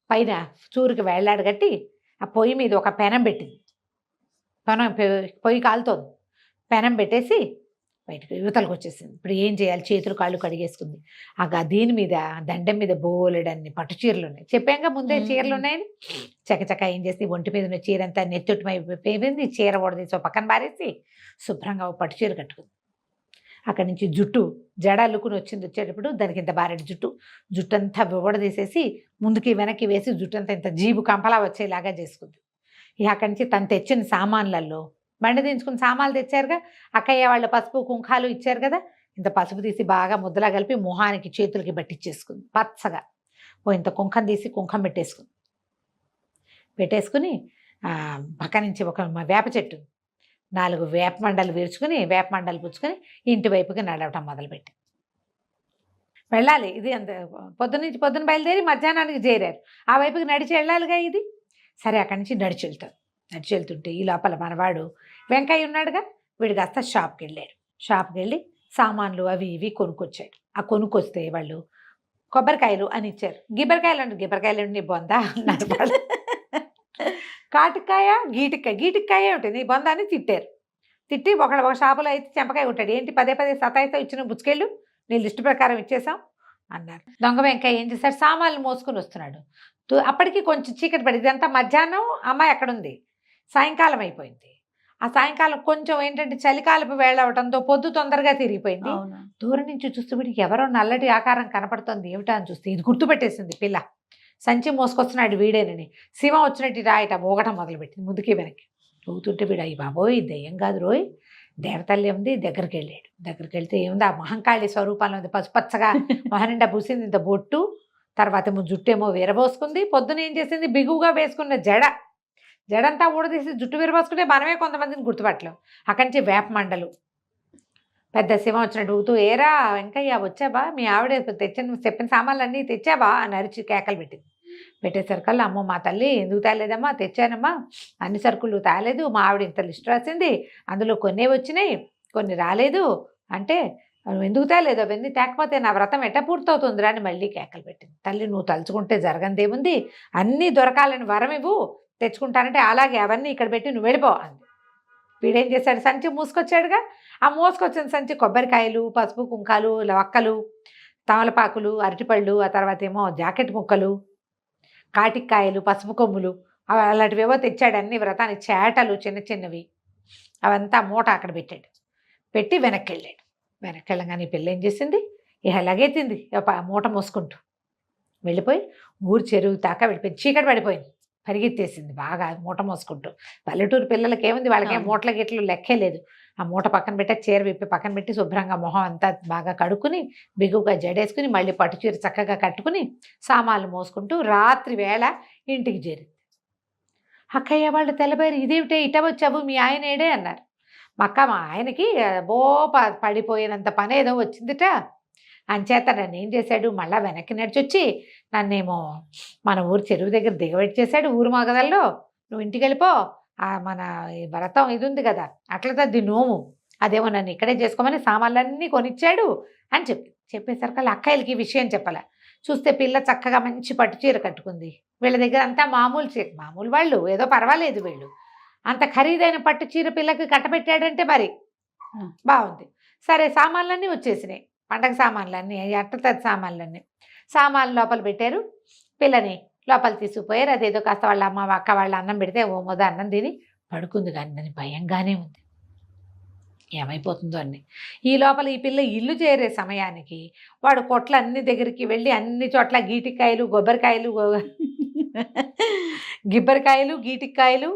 పైన చూరుకి వేళ్లాడు కట్టి ఆ పొయ్యి మీద ఒక పెనం పెట్టింది. పొయ్యి కాలుతోంది, పెనం పెట్టేసి బయటకు యువతలకు వచ్చేసింది. ఇప్పుడు ఏం చేయాలి, చేతులు కాళ్ళు కడిగేసుకుంది. దీని మీద దండం మీద బోలెడన్ని పట్టు చీరలు ఉన్నాయి, చెప్పాక ముందే చీరలు ఉన్నాయని. చకచక ఏం చేసి ఒంటి మీద ఉన్న చీర అంతా నెత్తుటిమైపోయింది. చీర ఓడదీసి పక్కన బారేసి శుభ్రంగా పట్టు చీర కట్టుకుంది. అక్కడి నుంచి జుట్టు జడ అల్లుకుని వచ్చేటప్పుడు దానికి ఇంత బారెడు జుట్టు అంతా ఓడదీసేసి ముందుకి వెనక్కి వేసి జుట్టు అంతా ఇంత జీబు కంపలా వచ్చేలాగా చేసుకుంది. ఇక అక్కడి నుంచి తను తెచ్చిన సామాన్లలో బండి దించుకుని సామాన్లు తెచ్చారుగా, అక్కయ్య వాళ్ళు పసుపు కుంకాలు ఇచ్చారు కదా, ఇంత పసుపు తీసి బాగా ముద్దలా కలిపి మొహానికి చేతులకి పట్టించేసుకుంది. పచ్చగా ఇంత కుంకం తీసి కుంకం పెట్టేసుకుని పక్క నుంచి ఒక వేప చెట్టు 4 వేప మండలు విరుచుకుని వేప మండలు పుచ్చుకొని ఇంటి వైపుకి నడవటం మొదలుపెట్టి వెళ్ళాలి. ఇది అంత పొద్దున బయలుదేరి మధ్యాహ్నానికి చేరారు. ఆ వైపుకి నడిచి వెళ్ళాలిగా ఇది. సరే అక్కడి నుంచి నడిచి వెళ్తుంటే ఈ లోపల మనవాడు వెంకయ్య ఉన్నాడుగా, వీడు కాస్త షాప్కి వెళ్ళి సామాన్లు అవి ఇవి కొనుక్కొచ్చాడు. ఆ కొనుక్కొస్తే వాళ్ళు కొబ్బరికాయలు అని ఇచ్చారు. గిబ్బరికాయలు నీ బొందా అన్నారు వాళ్ళు. కాటికాయ గీటికాయ ఉంటుంది, నీ బొందా అని తిట్టి ఒక షాపులో అయితే చెంపకాయ కొట్టాడు. ఏంటి పదే సతాయితో ఇచ్చిన బుచ్చుకెళ్ళు, నీ లిస్టు ప్రకారం ఇచ్చేసాం అన్నారు. దొంగ వెంకయ్య ఏం చేశాడు, సామాన్లు మోసుకుని వస్తున్నాడు. అప్పటికి కొంచెం చీకటి పడింది. ఇదంతా మధ్యాహ్నం, అమ్మాయి ఎక్కడుంది, సాయంకాలం అయిపోయింది. ఆ సాయంకాలం కొంచెం ఏంటంటే చలికాలపు వేళ అవడంతో పొద్దు తొందరగా తిరిగిపోయింది. దూరం నుంచి చూస్తూ వీడికి ఎవరో నల్లటి ఆకారం కనపడుతోంది, ఏమిటా అని చూస్తే ఇది గుర్తుపెట్టేసింది పిల్ల. సంచి మోసుకొస్తున్నాడు వీడేనని. శివ వచ్చినట్టు రాయట మోగటం మొదలుపెట్టింది ముందుకి వెనక్కి. ఊగుతుంటే వీడు అయ్యి బాబోయ్ దెయ్యం కాదు రోయ్, దేవతల్లి ఉంది. దగ్గరికి వెళ్తే ఏముంది, ఆ మహంకాళి స్వరూపంలో ఉంది, పసుపచ్చగా మొహనిండా పూసింది, ఇంత బొట్టు, తర్వాత జుట్టేమో విరబోసుకుంది. పొద్దున ఏం చేసింది, బిగువుగా వేసుకున్న జడంతా ఊడదీసి జుట్టు విరబోసుకుంటే మనమే కొంతమందిని గుర్తుపట్టలేం. అక్కడి నుంచి వేప మండలు, పెద్ద శివం వచ్చినట్టు ఊతూ, ఏరా వెంకయ్య వచ్చాబా, మీ ఆవిడ చెప్పిన సామాన్లు అన్నీ తెచ్చాబా అని అరిచి కేకలు పెట్టేసరికల్లా, అమ్మో మా తల్లి ఎందుకు తేలేదమ్మా, తెచ్చానమ్మా, అన్ని సరుకులు తేలేదు, మా ఆవిడ ఇంత లిస్ట్ రాసింది, అందులో కొన్ని వచ్చినాయి కొన్ని రాలేదు అంటే, నువ్వు ఎందుకు తేలేదు, అవన్నీ తేకపోతే నా వ్రతం ఎట్ట పూర్తవుతుందిరా అని మళ్ళీ కేకలు పెట్టింది. తల్లి నువ్వు తలుచుకుంటే జరగందేముంది, అన్నీ దొరకాలని వరం ఇవ్వు, తెచ్చుకుంటానంటే అలాగే అవన్నీ ఇక్కడ పెట్టి నువ్వు వెళ్ళిపో అంది. వీడేం చేశాడు, సంచి మూసుకొచ్చాడుగా, ఆ మోసుకొచ్చిన సంచి కొబ్బరికాయలు, పసుపు కుంకాలు, వక్కలు, తమలపాకులు, అరటిపళ్ళు, ఆ తర్వాత ఏమో జాకెట్ ముక్కలు, కాటికాయలు, పసుపు కొమ్ములు అలాంటివేవో తెచ్చాడు. అన్ని వ్రతానికి చేటలు చిన్న చిన్నవి అవంతా మూట అక్కడ పెట్టాడు. పెట్టి వెనక్కి వెళ్ళాడు. వెనక్కి వెళ్ళగానే ఈ పిల్ల ఏం చేసింది, ఇక లగెత్తింది మూట మోసుకుంటూ వెళ్ళిపోయి ఊరు చెరువు దాకా వెళ్ళిపోయింది. చీకటి పడిపోయింది, పరిగెత్తేసింది బాగా మూట మోసుకుంటూ. పల్లెటూరు పిల్లలకి ఏముంది, వాళ్ళకేం మూటల గిట్లు లెక్కే లేదు. ఆ మూట పక్కన పెట్టి చీర విప్పి పక్కన పెట్టి శుభ్రంగా మొహం అంతా బాగా కడుక్కుని బిగుగా జడేసుకుని మళ్ళీ పట్టు చీర చక్కగా కట్టుకుని సామాన్లు మోసుకుంటూ రాత్రి వేళ ఇంటికి చేరింది. అక్కయ్య వాళ్ళు తెల్లబోయారు, ఇదేమిటే ఇట వచ్చావు, మీ ఆయన ఏడే అన్నారు. మా ఆయనకి పడిపోయినంత పని ఏదో వచ్చిందిట. అంచేత నన్ను ఏం చేశాడు, మళ్ళీ వెనక్కి నడిచొచ్చి నన్నేమో మన ఊరు చెరువు దగ్గర దిగబెట్టి చేశాడు. ఊరు మగదల్లో నువ్వు ఇంటికి వెళ్ళిపో, మన వ్రతం ఇది ఉంది కదా అట్లా తద్ది నోము, అదేమో నన్ను ఇక్కడే చేసుకోమని సామాన్లన్నీ కొనిచ్చాడు అని చెప్పేసరికి అక్కయ్యలకి ఈ విషయం చెప్పాల. చూస్తే పిల్ల చక్కగా మంచి పట్టు చీర కట్టుకుంది. వీళ్ళ దగ్గర అంతా మామూలు చీర, మామూలు వాళ్ళు ఏదో పర్వాలేదు, వీళ్ళు అంత ఖరీదైన పట్టు చీర పిల్లకి కట్టబెట్టాడంటే మరి బాగుంది. సరే సామాన్లన్నీ వచ్చేసినాయి, పండగ సామాన్లన్నీ, అట్టతది సామాన్లు లోపల పెట్టారు. పిల్లని లోపల తీసుకుపోయారు. అదేదో కాస్త వాళ్ళ అమ్మ అక్క వాళ్ళ అన్నం పెడితే ఓ మొద అన్నం తిని పడుకుంది. కానీ దాని భయంగానే ఉంది, ఏమైపోతుందో అన్ని. ఈ లోపల ఈ పిల్ల ఇల్లు చేరే సమయానికి వాడు కొట్ల అన్ని దగ్గరికి వెళ్ళి అన్ని చోట్ల గీటికాయలు, గిబ్బరికాయలు, గీటికాయలు,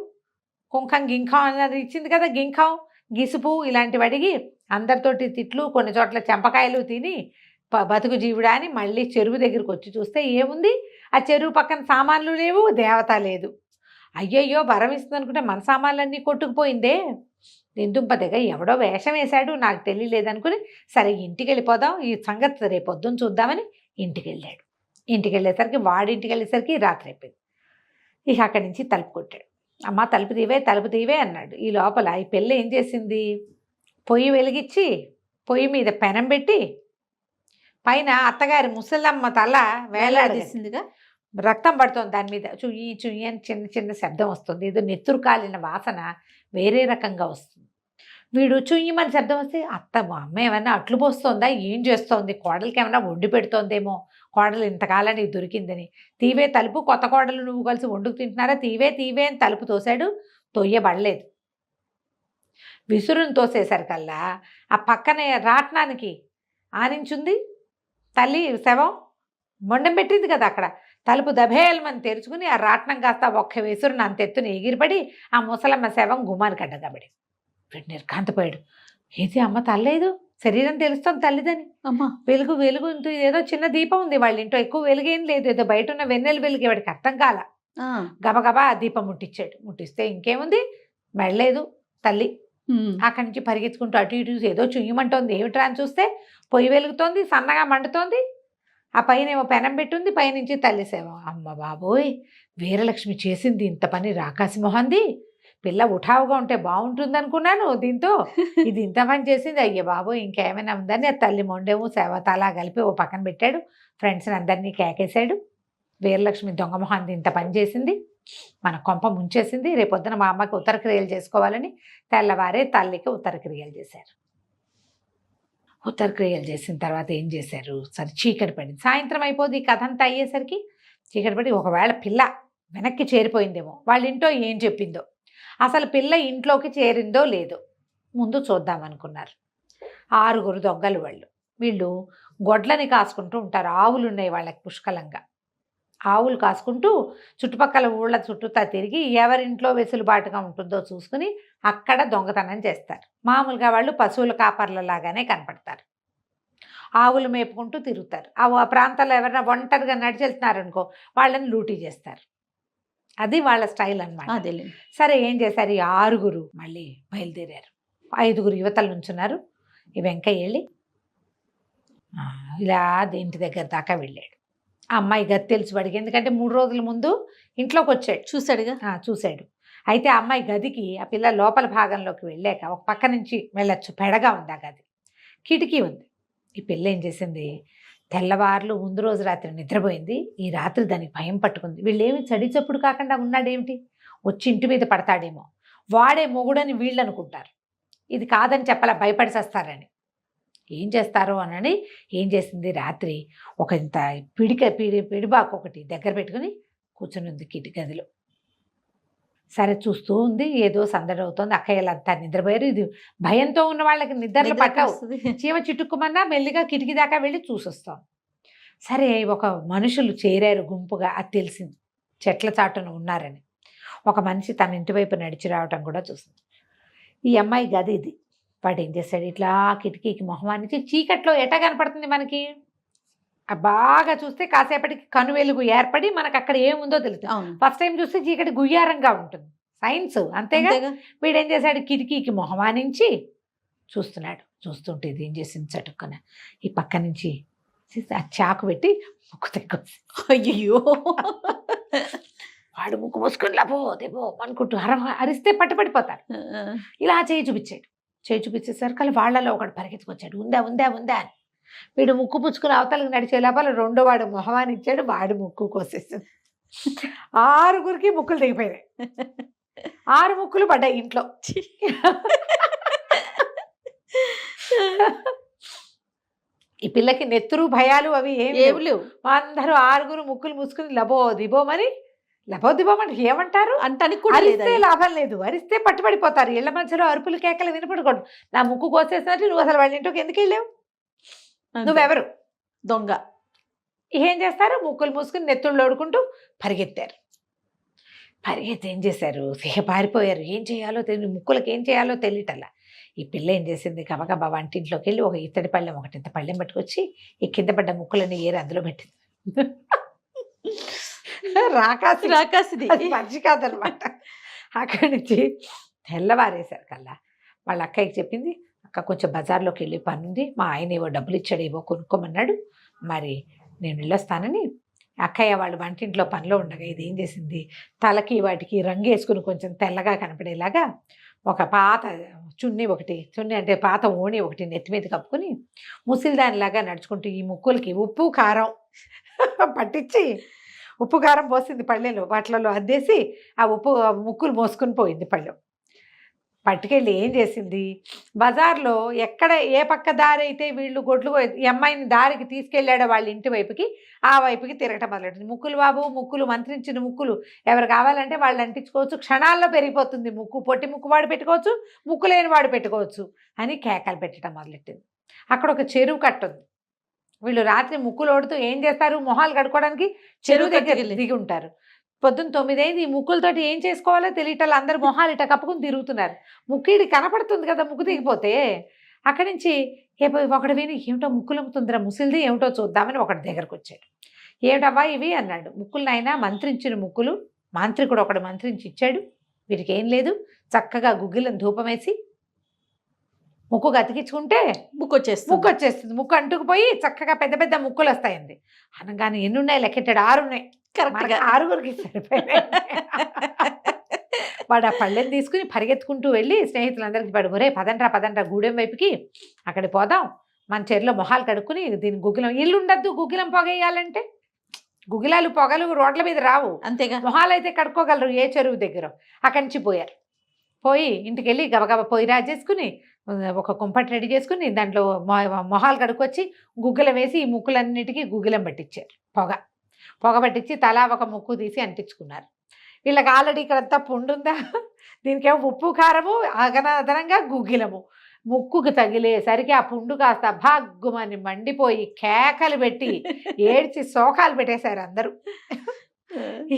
కుంకం, గింఖం అన్నది ఇచ్చింది కదా, గింఖం, గిసుపు ఇలాంటివి అడిగి అందరితోటి తిట్లు, కొన్ని చోట్ల చెంపకాయలు తిని బతుకు జీవుడా అని మళ్ళీ చెరువు దగ్గరికి వచ్చి చూస్తే ఏముంది, ఆ చెరువు పక్కన సామాన్లు లేవు, దేవత లేదు. అయ్యయ్యో వరం ఇస్తుంది అనుకుంటే మన సామాన్లన్నీ కొట్టుకుపోయిందే. దిందుంప దగ్గర ఎవడో వేషం వేశాడు, నాకు తెలియలేదనుకుని సరే ఇంటికి వెళ్ళిపోదాం, ఈ సంగతి రేపు పొద్దున్న చూద్దామని ఇంటికి వెళ్ళాడు. ఇంటికి వెళ్ళేసరికి వాడింటికి వెళ్ళేసరికి రాత్రి అయిపోయింది. ఇక అక్కడి నుంచి తలుపు కొట్టాడు. అమ్మ తలుపు తీవే అన్నాడు. ఈ లోపల ఈ పిల్ల ఏం చేసింది, పొయ్యి వెలిగించి పొయ్యి మీద పెనం పెట్టి పైన అత్తగారి ముసలమ్మ తల వేలాడదీసిందిగా, రక్తం పడుతుంది దాని మీద, చుయ్యి అని చిన్న చిన్న శబ్దం వస్తుంది. ఏదో నెత్తురు కాలిన వాసన వేరే రకంగా వస్తుంది. వీడు చుయ్యమని శబ్దం వస్తే అమ్మ ఏమన్నా అట్లు పోస్తోందా, ఏం చేస్తోంది, కోడలికి ఏమన్నా వండి పెడుతోందేమో, కోడలు ఇంతకాలానికి దొరికిందని. తీవే తలుపు, కొత్త కోడలు నువ్వు కలిసి వండుకు తింటున్నారా, తీవే అని తలుపు తోశాడు. తొయ్యబడలేదు. విసురుని తోసేసరికల్లా ఆ పక్కనే రాట్నానికి ఆనించుంది తల్లి శవం, మొండం పెట్టింది కదా అక్కడ. తలుపు దభేలమని తెరుచుకుని ఆ రాట్నం కాస్త ఒక్క విసురుని అంత ఎత్తున ఎగిరిపడి ఆ ముసలమ్మ శవం గుమ్మానికి అడ్డగబడి వీడు నిర్ఘాంతపోయాడు. ఏది అమ్మ తల్లేదు, శరీరం తెలుస్తుంది తల్లిదని. అమ్మా వెలుగు ఏదో చిన్న దీపం ఉంది వాళ్ళ ఇంట్లో, ఎక్కువ వెలుగేం లేదు, ఏదో బయట ఉన్న వెన్నెల వెలుగు వాడికి అర్థం కాల. గబగబా ఆ దీపం ముట్టించాడు. ముట్టిస్తే ఇంకేముంది, మెడలేదు తల్లి. అక్కడి నుంచి పరిగెత్తుకుంటూ అటు ఇటు ఏదో చుయ్యమంటోంది. ఏమిట్రా అని చూస్తే పొయ్యి వెలుగుతోంది, సన్నగా మండుతోంది. ఆ పైన ఏమో పెనం పెట్టుంది, పైనుంచి తల్లి సేవ. అమ్మ బాబోయ్, వీరలక్ష్మి చేసింది ఇంత పని రాకాసి మొహంది. పిల్ల ఉఠావుగా ఉంటే బాగుంటుంది అనుకున్నాను, దీంతో ఇది ఇంత పని చేసింది. అయ్య బాబోయ్, ఇంకేమైనా ఉందని ఆ తల్లి మొండేమో సేవతలా కలిపి ఓ పక్కన పెట్టాడు. ఫ్రెండ్స్ని అందరినీ కేకేశాడు. వీరలక్ష్మి దొంగ మొహంది ఇంత పని చేసింది, మన కొంప ముంచేసింది. రేపొద్దున మా అమ్మకి ఉత్తర క్రియలు చేసుకోవాలని తెల్లవారే తల్లికి ఉత్తర క్రియలు చేశారు. ఉత్తర క్రియలు చేసిన తర్వాత ఏం చేశారు, సరే చీకటి పడింది. సాయంత్రం అయిపోద్ది. ఈ కథ అంతా అయ్యేసరికి చీకటి పడి ఒకవేళ పిల్ల వెనక్కి చేరిపోయిందేమో, వాళ్ళ ఇంట్లో ఏం చెప్పిందో, అసలు పిల్ల ఇంట్లోకి చేరిందో లేదో ముందు చూద్దామనుకున్నారు. 6 దొంగలు వాళ్ళు. వీళ్ళు గొడ్లని కాసుకుంటూ ఉంటారు. ఆవులు ఉన్నాయి వాళ్ళకి పుష్కలంగా. ఆవులు కాసుకుంటూ చుట్టుపక్కల ఊళ్ళ చుట్టూతా తిరిగి ఎవరింట్లో వెసులుబాటుగా ఉంటుందో చూసుకుని అక్కడ దొంగతనం చేస్తారు. మామూలుగా వాళ్ళు పశువుల కాపర్లలాగానే కనపడతారు. ఆవులు మేపుకుంటూ తిరుగుతారు. ఆ ప్రాంతాల్లో ఎవరైనా ఒంటరిగా నడిచి వెళ్తున్నారనుకో వాళ్ళని లూటీ చేస్తారు. అది వాళ్ళ స్టైల్ అన్నమాట. సరే ఏం చేశారు, ఈ 6 మళ్ళీ బయలుదేరారు. 5 యువతలు నుంచున్నారు. ఈ వెంకయ్య వెళ్ళి ఇలా ఇంటి దగ్గర దాకా వెళ్ళాడు. ఆ అమ్మాయి గది తెలుసు వాడికి, ఎందుకంటే 3 రోజుల ముందు ఇంట్లోకి వచ్చాడు, చూశాడు. అయితే ఆ అమ్మాయి గదికి ఆ పిల్ల లోపల భాగంలోకి వెళ్ళాక ఒక పక్క నుంచి వెళ్ళొచ్చు, పెడగా ఉంది ఆ గది, కిటికీ ఉంది. ఈ పిల్ల ఏం చేసింది, తెల్లవార్లు ముందు రోజు రాత్రి నిద్రపోయింది. ఈ రాత్రి దానికి భయం పట్టుకుంది. వీళ్ళేమి చడి చప్పుడు కాకుండా ఉన్నాడేమిటి, వచ్చి ఇంటి మీద పడతాడేమో, వాడే మొగుడని వీళ్ళు అనుకుంటారు. ఇది కాదని చెప్పాలా, భయపడిసేస్తారని. ఏం చేస్తారో అని ఏం చేసింది, రాత్రి ఒక ఇంత పిడిబాకు ఒకటి దగ్గర పెట్టుకుని కూర్చుని ఉంది కిటి గదిలో. సరే చూస్తూ ఉంది, ఏదో సందడి అవుతుంది. అక్కయ్యలంతా నిద్రపోయారు. ఇది భయంతో ఉన్న వాళ్ళకి నిద్రలు పట్టవు. చీమ చిట్టుకుమన్నా మెల్లిగా కిటికీ దాకా వెళ్ళి చూసొస్తాం. సరే ఒక మనుషులు చేరారు గుంపుగా, అది తెలిసింది చెట్ల చాటున ఉన్నారని. ఒక మనిషి తన ఇంటి వైపు నడిచి రావటం కూడా చూసింది. ఈ అమ్మాయి గది ఇది. వాడు ఏం చేశాడు, ఇట్లా కిటికీకి మొహమానికి, చీకట్లో ఎట కనపడుతుంది మనకి, బాగా చూస్తే కాసేపటికి కనువెలుగు ఏర్పడి మనకు అక్కడ ఏముందో తెలుస్తుంది. ఫస్ట్ టైం చూస్తే చీకటి గుయ్యారంగా ఉంటుంది, సైన్స్ అంతేగా. వీడేం చేశాడు, కిటికీకి మొహమానించి చూస్తున్నాడు. చూస్తుంటే ఇది ఏం చేసింది, చటుక్కున ఈ పక్క నుంచి ఆ చాకు పెట్టి ముక్కు తెగ్గొచ్చి, అయ్యో వాడు ముక్కు మూసుకొని లబో దేబో అనుకుంటూ అరిస్తే పట్టుపడిపోతారు. ఇలా చేయి చూపించాడు. చేయి చూపించేసరికి వాళ్ళలో ఒకడు పరిగెత్తుకొచ్చాడు, ఉందా ఉందా ఉందా అని. వీడు ముక్కు పుచ్చుకుని అవతలకు నడిచే లోపల రెండో వాడు మొహమాన్ని ఇచ్చాడు, వాడు ముక్కు కోసేసింది. 6 ముక్కులు తెగిపోయినాయి. 6 ముక్కులు పడ్డాయి ఇంట్లో. ఈ పిల్లకి నెత్తురు భయాలు అవి ఏమి లేవు. అందరూ 6 ముక్కులు మూసుకుని లబో దిబోమని, లబో దిబోమని ఏమంటారు అంటానికి కూడా అరిస్తే లాభం లేదు, అరిస్తే పట్టుబడిపోతారు. ఇళ్ల మధ్యలో అరుపులు కేకలు వినపడకూడదు. నా ముక్కు కోసేసినట్టు నువ్వు అసలు వాళ్ళ ఇంటికి ఎందుకు వెళ్ళావు, నువ్వెవరు, దొంగ. ఏం చేస్తారు, ముక్కులు మూసుకుని నెత్తుళ్ళు ఓడుకుంటూ పరిగెత్తారు. పరిగెత్తి ఏం చేశారు, పారిపోయారు. ఏం చేయాలో తెలియదు, ముక్కులకు ఏం చేయాలో తెలియటల్లా. ఈ పిల్ల ఏం చేసింది, గబగబా వంటింట్లోకి వెళ్ళి ఒక ఇత్తడి పళ్ళెం, ఇంత పళ్ళెం పట్టుకొచ్చి ఈ కింద పడ్డ ముక్కులన్నీ ఏరి అందులో పెట్టింది. రాకాసిది మంచి కాదనమాట. అక్కడి నుంచి తెల్లవారేశారు కల్లా వాళ్ళ అక్కయ్యకి చెప్పింది, అక్క కొంచెం బజార్లోకి వెళ్ళి పని ఉంది, మా ఆయన ఏవో డబ్బులు ఇచ్చాడు, ఏవో కొనుక్కోమన్నాడు, మరి నేను వెళ్ళొస్తానని. అక్కయ్య వాళ్ళు వంటింట్లో పనిలో ఉండగా ఇది ఏం చేసింది, తలకి వాటికి రంగు వేసుకుని కొంచెం తెల్లగా కనపడేలాగా ఒక పాత చున్నీ అంటే పాత ఓణి ఒకటి నెత్తి మీద కప్పుకుని ముసిలిదానిలాగా నడుచుకుంటూ ఈ ముక్కులకి ఉప్పు కారం పట్టించి ఉప్పు కారం పోసింది పళ్ళెలో, వాటిలలో అద్దేసి ఆ ముక్కులు మోసుకుని పోయింది పళ్ళెం. పట్టుకెళ్ళి ఏం చేసింది, బజార్లో ఎక్కడ ఏ పక్క దారి అయితే వీళ్ళు గొడ్లు ఈ అమ్మాయిని దారికి తీసుకెళ్ళాడో వాళ్ళ ఇంటి వైపుకి, ఆ వైపుకి తిరగటం మొదలెట్టింది. ముక్కులు బాబు, ముక్కులు మంత్రించిన ముక్కులు ఎవరు కావాలంటే వాళ్ళు అంటించుకోవచ్చు, క్షణాల్లో పెరిగిపోతుంది ముక్కు. పొట్టి ముక్కు వాడు పెట్టుకోవచ్చు, ముక్కు లేని వాడు పెట్టుకోవచ్చు అని కేకలు పెట్టడం మొదలెట్టింది. అక్కడ ఒక చెరువు కట్టుంది. వీళ్ళు రాత్రి ముక్కులు ఓడుతూ ఏం చేస్తారు, మొహాలు కడుక్కోవడానికి చెరువు దగ్గర దిగి ఉంటారు. పొద్దున్న 9 అయింది. ఈ ముక్కులతోటి ఏం చేసుకోవాలో తెలియటం, అందరు మొహాలు ఇట కప్పుకుని తిరుగుతున్నారు. ముక్కిడి కనపడుతుంది కదా ముక్కు దిగిపోతే. అక్కడి నుంచి ఒకడు విని ఏమిటో ముక్కులు అమ్ముతుందిరా ముసిలిది, ఏమిటో చూద్దామని ఒకటి దగ్గరకు వచ్చాడు. ఏమిటవ్వా ఇవి అన్నాడు. ముక్కులనైనా మంత్రించిన ముక్కులు, మాంత్రికుడు ఒకడు మంత్రించి ఇచ్చాడు, వీటికి ఏం లేదు, చక్కగా గుగ్గిలను ధూపం వేసి ముక్కు అతికించుకుంటే ముక్కు వచ్చేస్తుంది. ముక్కు అంటుకుపోయి చక్కగా పెద్ద పెద్ద ముక్కులు వస్తాయండి. అనగానే ఎన్ని ఉన్నాయి లెక్కెట్టాడు, 6 ఉన్నాయి. కరెక్ట్గా 6 సరిపోయినాయి. వాడు ఆ పళ్ళెని తీసుకుని పరిగెత్తుకుంటూ వెళ్ళి స్నేహితులందరికీ పడుకోరే పదండ్రా గూడెం వైపుకి, అక్కడికి పోదాం, మన చెరులో మొహాలు కడుక్కుని దీని గుగ్గిలం, ఇల్లు ఉండద్దు గుగ్గిలం పొగేయాలంటే, గుగ్గిలాలు పొగలు రోడ్ల మీద రావు, అంతేగా మొహాలు అయితే కడుక్కోగలరు ఏ చెరువు దగ్గర. అక్కడి నుంచి పోయి ఇంటికి వెళ్ళి గబగబా పొయ్యి రాజేసుకుని ఒక కుంపటి రెడీ చేసుకుని దాంట్లో మొహాలు కడుక్కొచ్చి గుగ్గిలం వేసి ఈ ముక్కులన్నిటికీ గుగ్గిలం పట్టించారు. పొగ పట్టించి తలా ఒక ముక్కు తీసి అంటించుకున్నారు. వీళ్ళకి ఆల్రెడీ ఇక్కడంతా పుండుందా, దీనికేమో ఉప్పు కారము, అదనంగా గుగ్గిలము. ముక్కుకు తగిలేసరికి ఆ పుండు కాస్త భాగ్గుమని మండిపోయి కేకలు పెట్టి ఏడ్చి శోకాలు పెట్టేశారు అందరూ.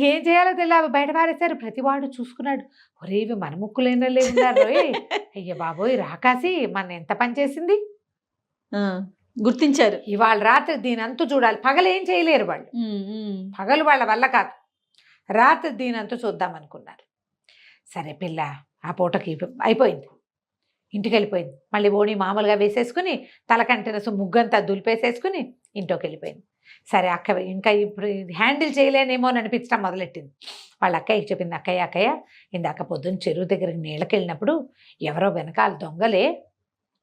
ఏం చేయాలో తెలియదు, బయట పారేశారు. ప్రతివాడు చూసుకున్నాడు, ఒరే ఇవి మన ముక్కులేనో లేవున్నారు, అయ్య బాబోయ్ రాకాసి మన ఎంత పనిచేసింది గుర్తించారు. ఇవాళ రాత్రి దీని అంతు చూడాలి. పగలు ఏం చేయలేరు వాళ్ళు, పగలు వాళ్ళ వల్ల కాదు, రాత్రి దీని అంతు చూద్దాం అనుకున్నారు. సరే పిల్ల ఆ పూటకి అయిపోయింది, ఇంటికి వెళ్ళిపోయింది. మళ్ళీ ఓణి మామూలుగా వేసేసుకుని తలకంటిన ముగ్గంతా దులిపేసేసుకుని ఇంట్లోకి వెళ్ళిపోయింది. సరే అక్క ఇంకా ఇప్పుడు హ్యాండిల్ చేయలేనేమో అని అనిపించడం మొదలెట్టింది. వాళ్ళ అక్కయ్యకి చెప్పింది, అక్కయ్య ఇందాక పొద్దున్న చెరువు దగ్గరికి నీళ్ళకి వెళ్ళినప్పుడు ఎవరో వెనకాల దొంగలే,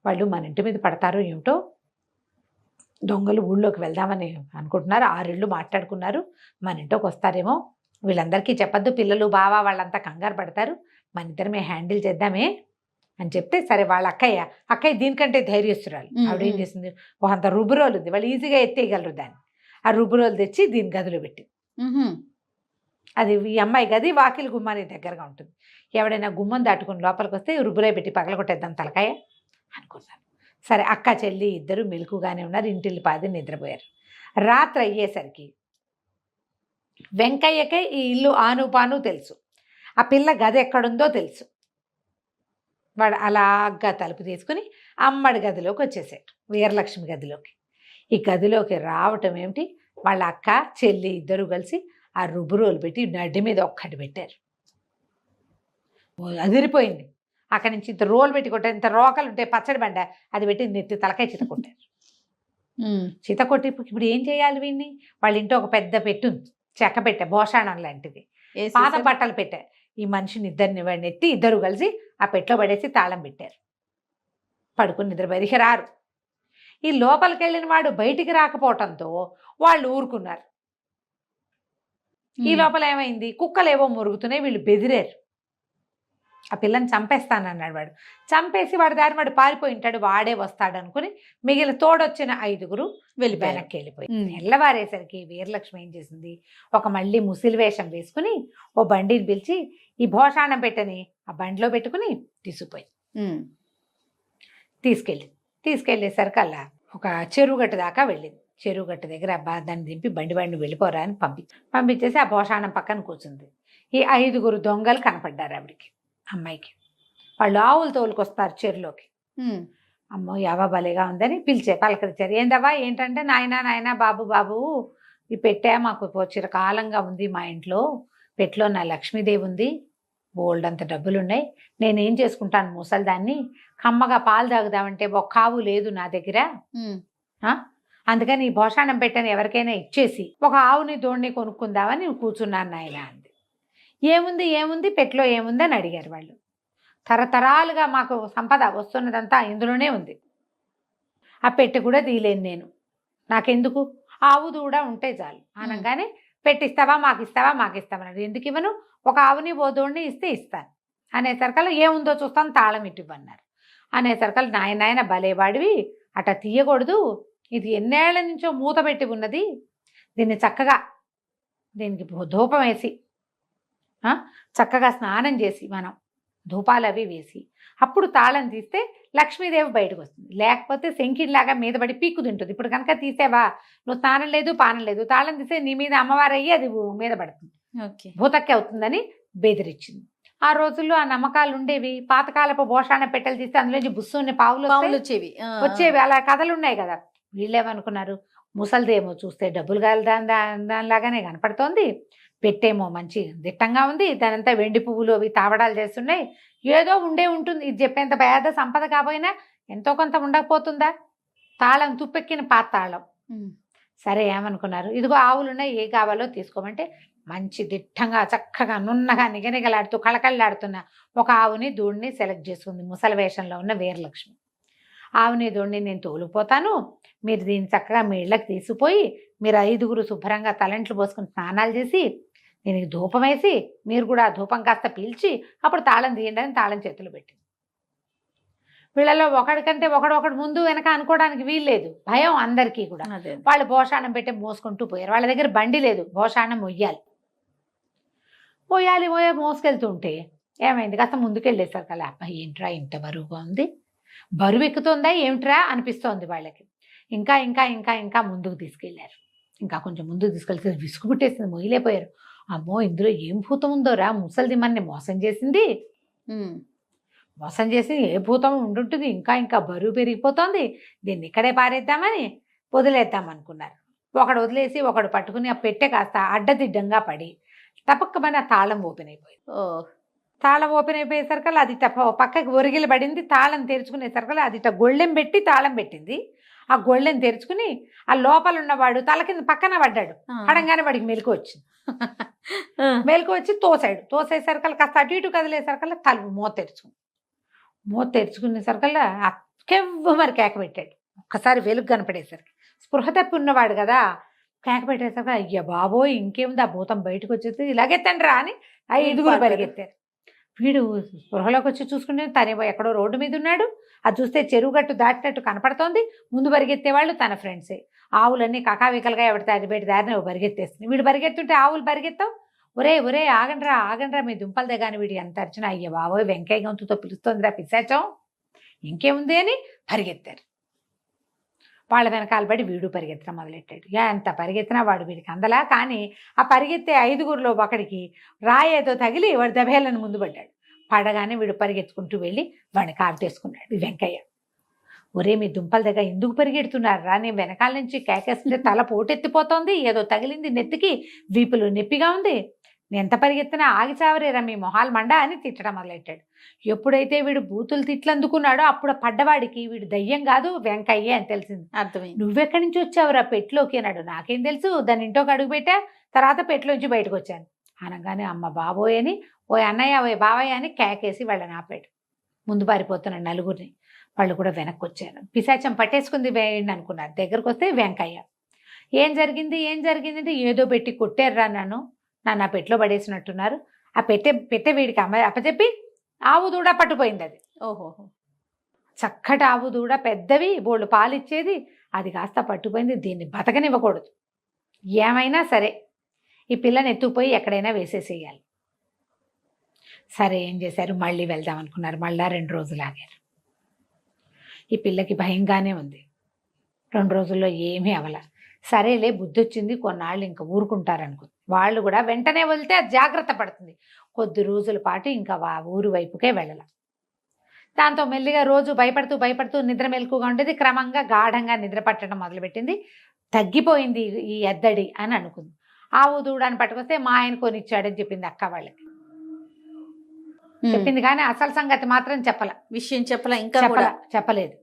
వాళ్ళు మన ఇంటి మీద పడతారో ఏమిటో, దొంగలు ఊళ్ళోకి వెళ్దామని అనుకుంటున్నారు, 6 ఇళ్ళు మాట్లాడుకున్నారు, మన ఇంట్లోకి వస్తారేమో, వీళ్ళందరికీ చెప్పద్దు, పిల్లలు బావా వాళ్ళంతా కంగారు పడతారు, మన ఇద్దరమే హ్యాండిల్ చేద్దామే అని చెప్తే సరే వాళ్ళ అక్కయ్య దీనికంటే ధైర్యస్తురాలు. ఆవిడ ఏం చేసింది, అంత రుబ్బురోలు ఉంది, వాళ్ళు ఈజీగా ఎత్తేయగలరు దాన్ని. ఆ రుబ్బురోలు తెచ్చి దీని గదిలో పెట్టి, అది ఈ అమ్మాయి గది వాకిలి గుమ్మానికి దగ్గరగా ఉంటుంది. ఎవడైనా గుమ్మం దాటుకుని లోపలికి వస్తే రుబ్బురై పెట్టి పగలగొట్టేద్దాం తలకాయ అనుకున్నారు. సరే అక్క చెల్లి ఇద్దరు మెలకుగానే ఉన్నారు, ఇంటిల్లి పాది నిద్రపోయారు. రాత్రి అయ్యేసరికి వెంకయ్యకే ఈ ఇల్లు ఆనుపాను తెలుసు, ఆ పిల్ల గది ఎక్కడుందో తెలుసు. వాడు అలాగా తలుపు తీసుకుని అమ్మడి గదిలోకి వచ్చేసాడు, వీరలక్ష్మి గదిలోకి. ఈ గదిలోకి రావటం ఏమిటి, వాళ్ళ అక్క చెల్లి ఇద్దరు కలిసి ఆ రుబ్బురోలు పెట్టి నడ్డి మీద ఒక్కటి పెట్టారు. అదిరిపోయింది. అక్కడి నుంచి ఇంత రోలు పెట్టి కొట్టారు, ఇంత రోకలు ఉంటాయి పచ్చడి బండ, అది పెట్టి నెత్తి తలకాయ చిత కొట్టారు. చిత కొట్టి ఇప్పుడు ఏం చేయాలి వీడిని, వాళ్ళ ఇంట్లో ఒక పెద్ద పెట్టు చెక్క పెట్టే భోషాణం లాంటిది, పాత బట్టలు పెట్టారు. ఈ మనిషిని ఇద్దరిని వాడిని ఎత్తి ఇద్దరు కలిసి ఆ పెట్లో పడేసి తాళం పెట్టారు. పడుకుని నిద్రపోయి రారు. ఈ లోపలికి వెళ్ళిన వాడు బయటికి రాకపోవటంతో వాళ్ళు ఊరుకున్నారు. ఈ లోపల ఏమైంది, కుక్కలేవో మురుగుతున్నాయి, వీళ్ళు బెదిరారు. ఆ పిల్లని చంపేస్తానన్నాడు వాడు. చంపేసి వాడి దారి వాడు పారిపోయి ఉంటాడు, వాడే వస్తాడు అనుకుని మిగిలిన తోడొచ్చిన 5 వెనక్కి వెళ్ళిపోయి. తెల్లవారేసరికి వీరలక్ష్మి ఏం చేసింది, ఒక మళ్ళీ ముసిలి వేషం వేసుకుని ఓ బండిని పిలిచి ఈ భోషాణం పెట్టని ఆ బండిలో పెట్టుకుని తీసుకుపోయి తీసుకెళ్ళేసరికల్లా ఒక చెరువుగట్టు దాకా వెళ్ళింది. చెరువుగట్టు దగ్గర దాన్ని దింపి బండిని వెళ్ళిపోరా అని పంపించేసి ఆ భోషాణం పక్కన కూర్చుంది. ఈ 5 దొంగలు కనపడ్డారు ఆవిడికి, అమ్మాయికి. వాళ్ళు ఆవులు తోలుకొస్తారు చెరువులోకి. అమ్మో యావా భలేగా ఉందని పలకరించారు. ఏందవ్వా ఏంటంటే, నాయనా బాబు ఈ పెట్టా మాకు చిరకాలంగా ఉంది మా ఇంట్లో, పెట్లో నా లక్ష్మీదేవి ఉంది, బోల్డ్ అంత డబ్బులున్నాయి, నేనేం చేసుకుంటాను ముసలిదాన్ని, కమ్మగా పాలు తాగుదామంటే ఒక్క ఆవు లేదు నా దగ్గర, అందుకని ఈ భోషాణం పెట్టని ఎవరికైనా ఇచ్చేసి ఒక ఆవుని దోడిని కొనుక్కుందామని కూర్చున్నాను నాయన అంది. ఏముంది పెట్లో ఏముంది అని అడిగారు వాళ్ళు. తరతరాలుగా మాకు సంపద వస్తున్నదంతా ఇందులోనే ఉంది, ఆ పెట్టె కూడా తీయలేను నేను, నాకెందుకు, ఆవు దూడ ఉంటే చాలు అనగానే పెట్టిస్తావా మాకు ఇస్తామన్నాడు. ఎందుకు ఇవ్వను, ఒక ఆవుని ఓ దూడని ఇస్తే ఇస్తాను అనేసరికల్లా ఏముందో చూస్తాను తాళం ఇవ్వన్నారు. అనేసరికల్లా నాయన భలేవాడివి, అట తీయకూడదు, ఇది ఎన్నేళ్ల నుంచో మూత పెట్టి ఉన్నది, దీన్ని చక్కగా దీనికి ధూపం వేసి చక్కగా స్నానం చేసి మనం ధూపాలు అవి వేసి అప్పుడు తాళం తీస్తే లక్ష్మీదేవి బయటకు వస్తుంది, లేకపోతే శంకిడిలాగా మీద పడి పీక్కు తింటుంది. ఇప్పుడు కనుక తీసేవా, నువ్వు స్నానం లేదు పానం లేదు, తాళం తీసే నీ మీద అమ్మవారు అయ్యి అది మీద పడుతుంది, భూతక్కి అవుతుందని బెదిరించింది. ఆ రోజుల్లో ఆ నమ్మకాలు ఉండేవి. పాతకాలపు భోషాణ పెట్టెలు తీస్తే అందులోంచి బుస్సుని పావులు వచ్చేవి, అలా కథలు ఉన్నాయి కదా. వీళ్ళేమనుకున్నారు, ముసలిదేమో చూస్తే డబ్బులు కాదు దానిలాగానే కనపడుతోంది, పెట్టేమో మంచి దిట్టంగా ఉంది, దానంతా వెండి పువ్వులు అవి తావడాలు చేస్తున్నాయి, ఏదో ఉంటుంది, ఇది చెప్పేంత పేద సంపద కాకపోయినా ఎంతో కొంత ఉండకపోతుందా, తాళం తుప్పెక్కిన పాత తాళం. సరే ఏమనుకున్నారు, ఇదిగో ఆవులున్నాయి, ఏ కావాలో తీసుకోమంటే మంచి దిట్టంగా చక్కగా నున్నగా నిగనిగలాడుతూ కళకళలాడుతున్న ఒక ఆవుని దూడిని సెలెక్ట్ చేసుకుంది ముసలి వేషంలో ఉన్న వీరలక్ష్మి. ఆవుని దూడిని నేను తోలుకుపోతాను, మీరు దీన్ని చక్కగా మీ ఇళ్ళకి తీసుకుపోయి మీరు 5 శుభ్రంగా తలంట్లు పోసుకుని స్నానాలు చేసి దీనికి ధూపం వేసి మీరు కూడా ఆ ధూపం కాస్త పీల్చి అప్పుడు తాళం తీయండి అని తాళం చేతులు పెట్టింది. వీళ్ళలో ఒకడికంటే ఒకడు ముందు వెనక అనుకోవడానికి వీల్లేదు, భయం అందరికీ కూడా. వాళ్ళు భోషాణం పెట్టి మోసుకుంటూ పోయారు. వాళ్ళ దగ్గర బండి లేదు, భోషాణం మొయ్యాలి మోసుకెళ్తుంటే ఏమైంది, కాస్త ముందుకెళ్ళేసారు కదా, అబ్బాయి ఏంట్రా ఇంత బరువుగా ఉంది, బరువు ఎక్కుతుందా ఏమిట్రా అనిపిస్తోంది వాళ్ళకి. ఇంకా ఇంకా ఇంకా ఇంకా ముందుకు తీసుకెళ్లారు. ఇంకా కొంచెం ముందుకు తీసుకెళ్తే విసుగు పుట్టేసింది, మొయ్యలేపోయారు. అమ్మో ఇందులో ఏం భూతం ఉందోరా, ముసలిది మనని మోసం చేసింది, మోసం చేసి ఏ భూతం ఉండుంటుంది, ఇంకా ఇంకా బరువు పెరిగిపోతుంది, దీన్ని ఇక్కడే పారేద్దామని వదిలేద్దాం అనుకున్నారు. ఒకడు వదిలేసి ఒకడు పట్టుకుని ఆ పెట్టె కాస్త అడ్డదిడ్డంగా పడి తపక్కమని ఆ తాళం ఓపెన్ అయిపోయింది. తాళం ఓపెన్ అయిపోయేసరికల్లా అది పక్కకి ఒరిగిలి పడింది. తాళం తెరుచుకునేసరికల్లా అది గొళ్ళెం పెట్టి తాళం పెట్టింది. ఆ గొళ్ళెం తెరుచుకుని ఆ లోపల ఉన్నవాడు తల కింద పక్కన పడ్డాడు. పడంగానే వాడికి మెలకు వచ్చింది. మెలకు వచ్చి తోసేసరికల్లా కాస్త అటు ఇటు కదిలేసరికల్లా తలుపు మూత తెరుచుకునేసరికల్లా కెవ్వ మరి కేక పెట్టాడు. ఒక్కసారి వెలుగు కనపడేసరికి స్పృహ తప్పి ఉన్నవాడు కదా, కేక పెట్టేసరికి అయ్య బాబోయ్ ఇంకేముంది, ఆ భూతం బయటకు వచ్చేసి ఇలాగెత్తండి రా అని 5 పరిగెత్తారు. వీడు స్పృహలోకి వచ్చి చూసుకుంటే తనేమో ఎక్కడో రోడ్డు మీద ఉన్నాడు. అది చూస్తే చెరువు గట్టు దాటినట్టు కనపడుతోంది. ముందు పరిగెత్తేవాళ్ళు తన ఫ్రెండ్సే. ఆవులన్నీ కకావికలుగా ఎవరి దారి దారిని పరిగెత్తేస్తుంది. వీడు పరిగెత్తుంటే ఆవులు పరిగెత్తావు. ఒరే ఒరే ఆగండ్రా ఆగండ్రా మీ దుంపల దగ్గర వీడు ఎంత అర్చన, అయ్య బాబోయ్ వెంకయ్య గొంతుతో పిలుస్తోందిరా పిశాచం, ఇంకేముంది అని పరిగెత్తారు. వాళ్ళ వెనకాల పడి వీడు పరిగెత్తడం మొదలెట్టాడు. ఎంత పరిగెత్తినా వాడు వీడికి అందలా. కానీ ఆ పరిగెత్తే 5గురిలో ఒకడికి రాయేదో తగిలి వాడు దభేలను ముందు పడ్డాడు. పడగానే వీడు పరిగెత్తుకుంటూ వెళ్ళి వాడిని కావిటేసుకున్నాడు వెంకయ్య. ఒరే మీ దుంపల దగ్గర ఎందుకు పరిగెడుతున్నారు రా, నేను వెనకాల నుంచి కేకేస్తుంటే తల పోటెత్తిపోతోంది, ఏదో తగిలింది నెత్తికి, వీపులు నొప్పిగా ఉంది, నేను ఎంత పరిగెత్తినా ఆగి చావరేరా మీ మొహాలు మండ అని తిట్టడం మొదలెట్టాడు. ఎప్పుడైతే వీడు బూతులు తిట్లు అందుకున్నాడో అప్పుడు పడ్డవాడికి వీడు దయ్యం కాదు వెంకయ్య అని తెలిసింది. అర్థమైంది. నువ్వెక్కడి నుంచి వచ్చావురా పెట్టులోకి అన్నాడు. నాకేం తెలుసు, దాని ఇంట్లోకి అడుగు పెట్టా, తర్వాత పెట్టులోంచి బయటకు వచ్చాను అనగానే అమ్మ బాబోయ్ అని ఓ అన్నయ్య ఓ బావయ్య అని కేకేసి వాళ్ళని ఆపాడు. ముందు పారిపోతున్నాడు నలుగురిని. వాళ్ళు కూడా వెనక్కి వచ్చారు. పిశాచం పట్టేసుకుంది వేయండి అనుకున్నారు. దగ్గరకు వస్తే వెంకయ్య. ఏం జరిగింది అంటే ఏదో పెట్టి కొట్టారురా నన్ను ఆ పెట్టెలో పడేసినట్టున్నారు. ఆ పెట్టె వీడికి అప్పచెప్పి ఆవు దూడ పట్టుపోయింది. అది ఓహోహో. చక్కటి ఆవు దూడ, పెద్దవి, బోళ్ళు పాలిచ్చేది, అది కాస్త పట్టుపోయింది. దీన్ని బతకనివ్వకూడదు, ఏమైనా సరే ఈ పిల్లని ఎత్తుకుపోయి ఎక్కడైనా వేసేసేయాలి. సరే ఏం చేశారు, మళ్ళీ వెళ్దాం అనుకున్నారు. మళ్ళా 2 రోజులు ఆగారు. ఈ పిల్లకి భయంగానే ఉంది. 2 రోజుల్లో ఏమీ అవల. సరేలే బుద్ధి వచ్చింది, కొన్నాళ్ళు ఇంకా ఊరుకుంటారనుకుంది. వాళ్ళు కూడా వెంటనే వదిలితే అది జాగ్రత్త పడుతుంది. కొద్ది రోజుల పాటు ఇంకా ఊరు వైపుకే వెళ్ళాల. దాంతో మెల్లిగా రోజు భయపడుతూ నిద్ర మెలకుగా ఉండేది. క్రమంగా గాఢంగా నిద్ర పట్టడం మొదలుపెట్టింది. తగ్గిపోయింది ఈ ఎద్దడి అని అనుకుంది. ఆవు దూడని పట్టుకొస్తే మా ఆయన కొనిచ్చాడని చెప్పింది అక్క వాళ్ళకి. చెప్పింది కానీ అసలు సంగతి మాత్రం విషయం ఇంకా చెప్పలేదు.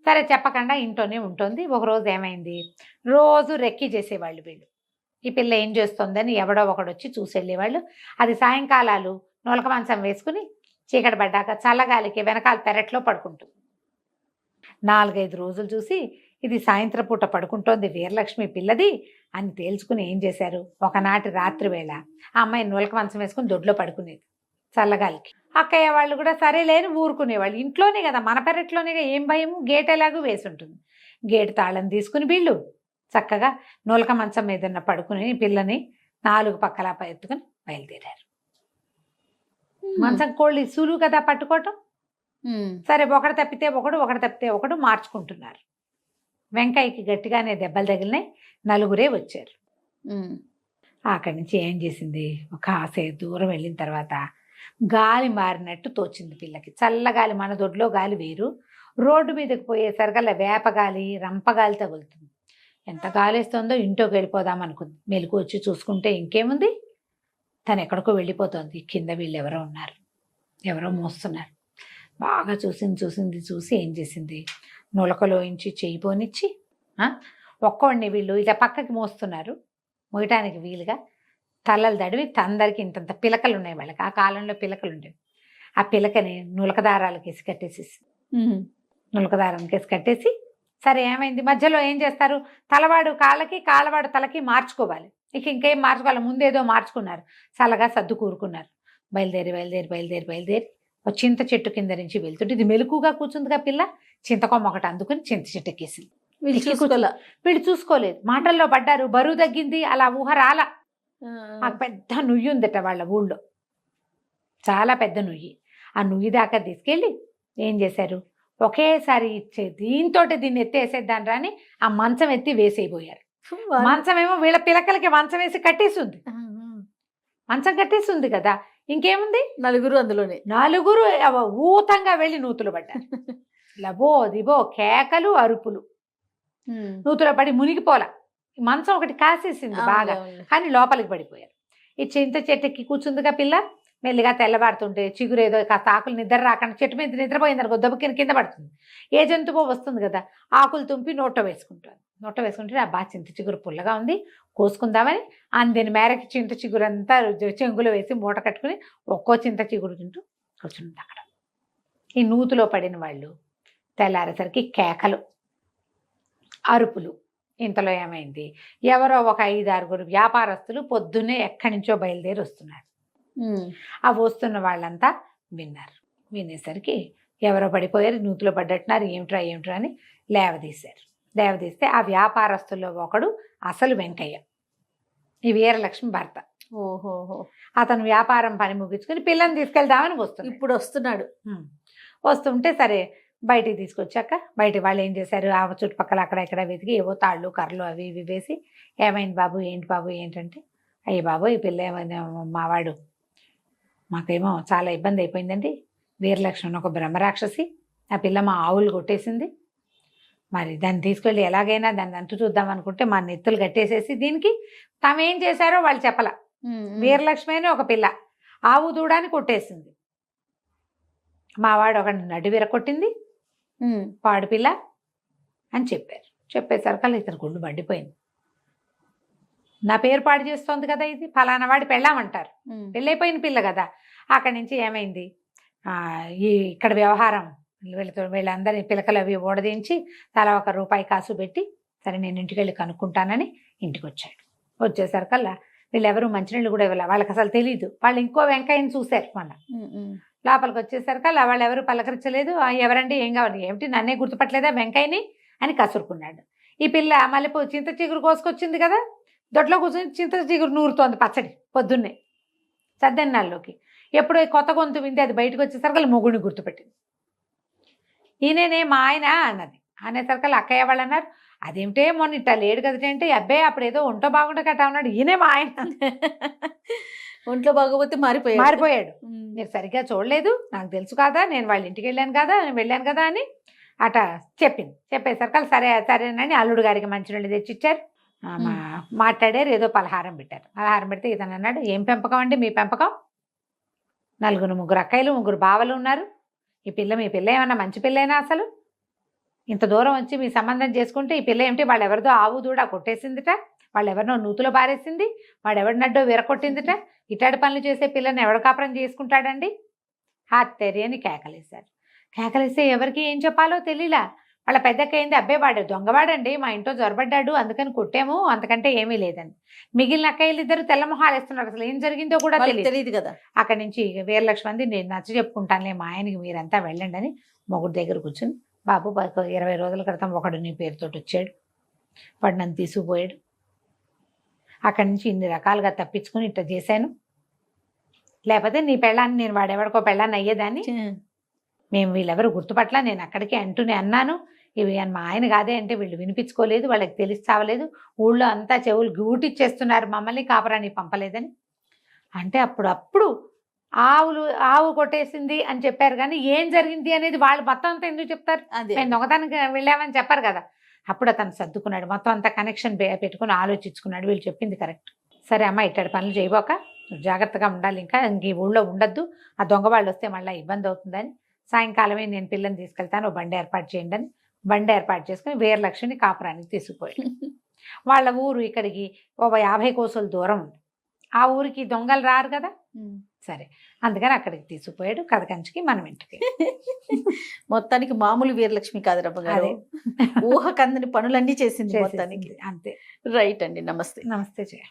సరే చెప్పకుండా ఇంట్లోనే ఉంటుంది. ఒకరోజు ఏమైంది, రోజు రెక్కి చేసేవాళ్ళు వీళ్ళు. ఈ పిల్ల ఏం చేస్తుందని ఎవడో ఒకడు వచ్చి చూసి వెళ్ళేవాళ్ళు. అది సాయంకాలాలు నొలక మంచం వేసుకుని చీకటి పడ్డాక చల్లగాలికి వెనకాల పెరట్లో పడుకుంటుంది. 4-5 రోజులు చూసి ఇది సాయంత్రం పూట పడుకుంటోంది వీరలక్ష్మి పిల్లది అని తేల్చుకుని ఏం చేశారు, ఒకనాటి రాత్రి వేళ ఆ అమ్మాయి నొలక మంచం వేసుకుని దొడ్లో పడుకునేది చల్లగాలికి. అక్కయ్య వాళ్ళు కూడా సరే లేని ఊరుకునేవాళ్ళు. ఇంట్లోనే కదా, మన పెరట్లోనే, ఏం భయము, గేట్ ఎలాగూ వేసి ఉంటుంది. గేటు తాళం తీసుకుని వీళ్ళు చక్కగా నూలక మంచం మీద పడుకుని పిల్లని 4 పక్కలా ఎత్తుకుని బయలుదేరారు. మంచం కోళ్ళు సులువు కదా పట్టుకోవటం. సరే ఒకటి తప్పితే ఒకడు మార్చుకుంటున్నారు. వెంకయ్యకి గట్టిగానే దెబ్బలు తగిలినాయి. 4 వచ్చారు. అక్కడి నుంచి ఏం చేసింది, ఒక కాసేపు దూరం వెళ్ళిన తర్వాత గాలి మారినట్టు తోచింది పిల్లకి. చల్లగాలి, మన దొడ్లో గాలి వేరు, రోడ్డు మీదకి పోయేసరికల్లా వేపగాలి, రంపగాలి తగులుతుంది. ఎంత గాలి వేస్తుందో ఇంట్లోకి వెళ్ళిపోదాం అనుకుంది. మెలకు వచ్చి చూసుకుంటే ఇంకేముంది, తను ఎక్కడికో వెళ్ళిపోతుంది. కింద వీళ్ళు ఎవరో ఉన్నారు, ఎవరో మోస్తున్నారు. బాగా చూసి ఏం చేసింది, నులకలోంచి చెయ్యి పోనిచ్చి ఒక్కోడిని వీళ్ళు ఇలా పక్కకి మోస్తున్నారు, మోయటానికి వీలుగా తలలు దడివి అందరికి ఇంతంత పిలకలు ఉన్నాయి వాళ్ళకి. ఆ కాలంలో పిలకలు ఉండేవి. ఆ పిలకని నులకదారాలకి వేసి కట్టేసేసి నులకదారానికి వేసి కట్టేసి సరే ఏమైంది, మధ్యలో ఏం చేస్తారు, తలవాడు కాళ్ళకి కాళ్ళవాడు తలకి మార్చుకోవాలి. ఇంకేం మార్చుకోవాలి, ముందేదో మార్చుకున్నారు. చల్లగా సర్దు కూరుకున్నారు. బయలుదేరి ఒక చింత చెట్టు కింద నుంచి వెళ్తుంటే, ఇది మెలకుగా కూర్చుందిగా పిల్ల, చింతకొమ్మ ఒకటి అందుకుని చింత చెట్టు ఎక్కేసింది. వీళ్ళు చూసుకోలేదు, మాటల్లో పడ్డారు. బరువు తగ్గింది, అలా ఊహ రాల. ఆ పెద్ద నుయ్యి ఉందట వాళ్ళ ఊళ్ళో, చాలా పెద్ద నుయ్యి. ఆ నుయ్యి దాకా తీసుకెళ్ళి ఏం చేశారు, ఒకేసారి దీంతో దీన్ని ఎత్తేసేద్దాని రాని ఆ మంచం ఎత్తి వేసేయబోయారు. మంచం ఏమో వీళ్ళ పిలకలకి మంచం వేసి కట్టేసింది. మంచం కట్టేసింది కదా, ఇంకేముంది, 4 అందులోనే. 4 ఊతంగా వెళ్ళి నూతులు పడ్డారు. లబో దిబో కేకలు, అరుపులు. నూతులో పడి మునిగిపోలా. మంచం ఒకటి కాసేసింది బాగా, కానీ లోపలికి పడిపోయారు. ఈ చింత చెట్టుకి కూర్చుందిగా పిల్ల. మెల్లిగా తెల్లబారుతుంటే చిగురేదో కాస్త ఆకులు నిద్ర రాకుండా చెట్టు మీద నిద్రపోయింది అనుకో, దెబ్బకి కింద పడుతుంది. ఏ జంతువో వస్తుంది కదా, ఆకులు తుంపి నోట్లో వేసుకుంటే ఆ బాగా చింత చిగురు పుల్లగా ఉంది, కోసుకుందామని అందిన మేరకి చింత చిగురు అంతా చెంగులో వేసి మూట కట్టుకుని ఒక్కో చింత చిగురు తింటూ కూర్చుంది అక్కడ. ఈ నూతులో పడిన వాళ్ళు తెల్లారేసరికి కేకలు, అరుపులు. ఇంతలో ఏమైంది, ఎవరో ఒక 5-6 వ్యాపారస్తులు పొద్దున్నే ఎక్కడి నుంచో బయలుదేరి వస్తున్నారు. ఆ వస్తున్న వాళ్ళంతా విన్నారు. వినేసరికి ఎవరో పడిపోయారు, నూతిలో పడ్డట్టున్నారు, ఏమిట్రా ఏమిట్రా అని లేవదీశారు. లేవదీస్తే ఆ వ్యాపారస్తుల్లో ఒకడు అసలు వెంకయ్య, ఈ వీరలక్ష్మి భర్త. ఓహోహో. అతను వ్యాపారం పని ముగించుకుని పిల్లని తీసుకెళ్దామని వస్తుంది. ఇప్పుడు వస్తున్నాడు. వస్తుంటే సరే బయటికి తీసుకొచ్చాక బయట వాళ్ళు ఏం చేశారు, ఆ చుట్టుపక్కల అక్కడ ఇక్కడ వెతికి ఏవో తాళ్ళు కర్రలు అవి ఇవి వేసి, ఏమైంది బాబు ఏంటి బాబు ఏంటంటే, అయ్యి బాబు ఈ పిల్ల ఏమైనా మావాడు మాకేమో చాలా ఇబ్బంది అయిపోయిందండి, వీరలక్ష్మి ఒక బ్రహ్మరాక్షసి, ఆ పిల్ల మా ఆవులు కొట్టేసింది, మరి దాన్ని తీసుకెళ్ళి ఎలాగైనా దాన్ని అంతు చూద్దాం అనుకుంటే మా నెత్తులు కట్టేసేసి దీనికి తామేం చేశారో వాళ్ళు చెప్పల. వీరలక్ష్మి అని ఒక పిల్ల ఆవు దూడాన్ని కొట్టేసింది, మావాడు ఒక నడు విరగొట్టింది, పాడు పిల్ల అని చెప్పారు. చెప్పేసరికల్లా ఇతను గుండు మండిపోయింది. నా పేరు పాడు చేస్తోంది కదా, ఇది ఫలానా వాడి పెళ్ళామంటారు, పెళ్ళైపోయిన పిల్ల కదా. అక్కడి నుంచి ఏమైంది, ఇక్కడ వ్యవహారం వీళ్ళందరి పిలకలు అవి ఓడదించి తలా ₹1 కాసు పెట్టి, సరే నేను ఇంటికి వెళ్ళి కనుక్కుంటానని ఇంటికి వచ్చాడు. వచ్చేసరికల్లా వీళ్ళెవరూ మంచినీళ్ళు కూడా ఇవ్వాలి, వాళ్ళకి అసలు తెలియదు. వాళ్ళు ఇంకో వెంకయ్యని చూశారు. మన లోపలికి వచ్చేసరికల్లా వాళ్ళు ఎవరు పలకరించలేదు. ఎవరండి ఏం కావాలి, ఏమిటి నన్నే గుర్తుపట్టలేదా వెంకయ్యని అని కసురుకున్నాడు. ఈ పిల్ల మళ్ళీ చింత చిగురు కోసుకొచ్చింది కదా, దొడ్లో కూర్చొని చింత చిగురు నూరుతోంది పచ్చడి పొద్దున్నే సద్దెన్నాళ్ళలోకి. ఎప్పుడో కొత్త గొంతు వింది, అది బయటకు వచ్చేసరికల్లా మొగుడిని గుర్తుపెట్టింది. ఈయననే మా ఆయన అన్నది. అనేసరికల్లా అక్కయ్య వాళ్ళు అన్నారు, అదేమిటే మొన్న ఇట్లా లేడు కదంటే, అబ్బాయి అప్పుడు ఏదో ఒంటో బాగుండకట్టా ఉన్నాడు, ఈయనే మా ఆయన. ఒంట్లో బాగోపోతే మారిపోయాడు, మీరు సరిగ్గా చూడలేదు, నాకు తెలుసు కదా, నేను వాళ్ళ ఇంటికి వెళ్ళాను కదా అని అట చెప్పింది. చెప్పేసరికి సరే సరేనని అల్లుడు గారికి మంచినీళ్ళు తెచ్చిచ్చారు. మాట్లాడారు, ఏదో పలహారం పెట్టారు. పలహారం పెడితే ఇతను అన్నాడు, ఏం పెంపకం అండి మీ పెంపకం, 4 అక్కయ్యలు 3 బావలు ఉన్నారు, ఈ పిల్ల మీ పిల్ల ఏమన్నా మంచి పిల్లైనా, అసలు ఇంత దూరం వచ్చి మీ సంబంధం చేసుకుంటే ఈ పిల్ల ఏమిటి, వాళ్ళు ఎవరిదో ఆవు దూడ కొట్టేసిందిట, వాళ్ళు ఎవరినో నూతులో పారేసింది, వాడు ఎవరినడ్డో విరకొట్టిందిట, ఇటాడి పనులు చేసే పిల్లని ఎవడ కాపురం చేసుకుంటాడండి, హాత్తెరి అని కేకలేశారు. కేకలేస్తే ఎవరికి ఏం చెప్పాలో తెలియలా. వాళ్ళ పెద్దక్కయింది, అబ్బాయి వాడు దొంగవాడండి, మా ఇంట్లో జొరబడ్డాడు అందుకని కొట్టాము, అంతకంటే ఏమీ లేదని. మిగిలిన అక్కయ్యలు ఇద్దరు తెల్లమొహాలు వేస్తున్నారు, అసలు ఏం జరిగిందో కూడా తెలియదు కదా. అక్కడి నుంచి వీరలక్ష్మి అంది, నేను నచ్చ చెప్పుకుంటానులే మా ఆయనకి, మీరంతా వెళ్ళండి అని మొగుడు దగ్గర కూర్చుని, బాబు 20 రోజుల క్రితం ఒకడు నీ పేరుతోటి వచ్చాడు, వాడు నన్ను తీసుకుపోయాడు, అక్కడి నుంచి ఇన్ని రకాలుగా తప్పించుకుని ఇట్లా చేశాను, లేకపోతే నీ పెళ్ళాన్ని నేను వాడెవడికో పెళ్ళాన్ని అయ్యేదాన్ని, మేము వీళ్ళెవరు గుర్తుపట్ల, నేను అక్కడికి అంటూనే అన్నాను, ఇవి మా ఆయన కాదే అంటే వీళ్ళు వినిపించుకోలేదు, వాళ్ళకి తెలిసి చావలేదు, ఊళ్ళో అంతా చెవులు గూటిచ్చేస్తున్నారు, మమ్మల్ని కాపురాన్ని పంపలేదని. అంటే అప్పుడు ఆవు కొట్టేసింది అని చెప్పారు, కానీ ఏం జరిగింది అనేది వాళ్ళు మొత్తం అంతా ఎందుకు చెప్తారు, మేము దొంగతనానికి వెళ్ళామని చెప్పారు కదా. అప్పుడు అతను సర్దుకున్నాడు, మొత్తం అంతా కనెక్షన్ పెట్టుకుని ఆలోచించుకున్నాడు, వీళ్ళు చెప్పింది కరెక్ట్, సరే అమ్మ ఇట్టడి పనులు చేయబోక జాగ్రత్తగా ఉండాలి, ఇంకా ఈ ఊళ్ళో ఉండద్దు, ఆ దొంగ వాళ్ళు వస్తే మళ్ళీ ఇబ్బంది అవుతుందని, సాయంకాలమే నేను పిల్లని తీసుకెళ్తాను, బండి ఏర్పాటు చేయండి అని బండి ఏర్పాటు చేసుకుని వీరలక్ష్మిని కాపురానికి తీసుకుపోయాడు. వాళ్ళ ఊరు ఇక్కడికి 50 కోసుల దూరం ఉంది, ఆ ఊరికి దొంగలు రారు కదా, సరే అందుకని అక్కడికి తీసుకుపోయాడు. కథ కంచికి మనం ఇంటికి. మొత్తానికి మామూలు వీరలక్ష్మి కాదు రమ్మ గారు, ఊహకందని పనులన్నీ చేసింది మొత్తానికి. అంతే. రైట్ అండి, నమస్తే. నమస్తే జయ.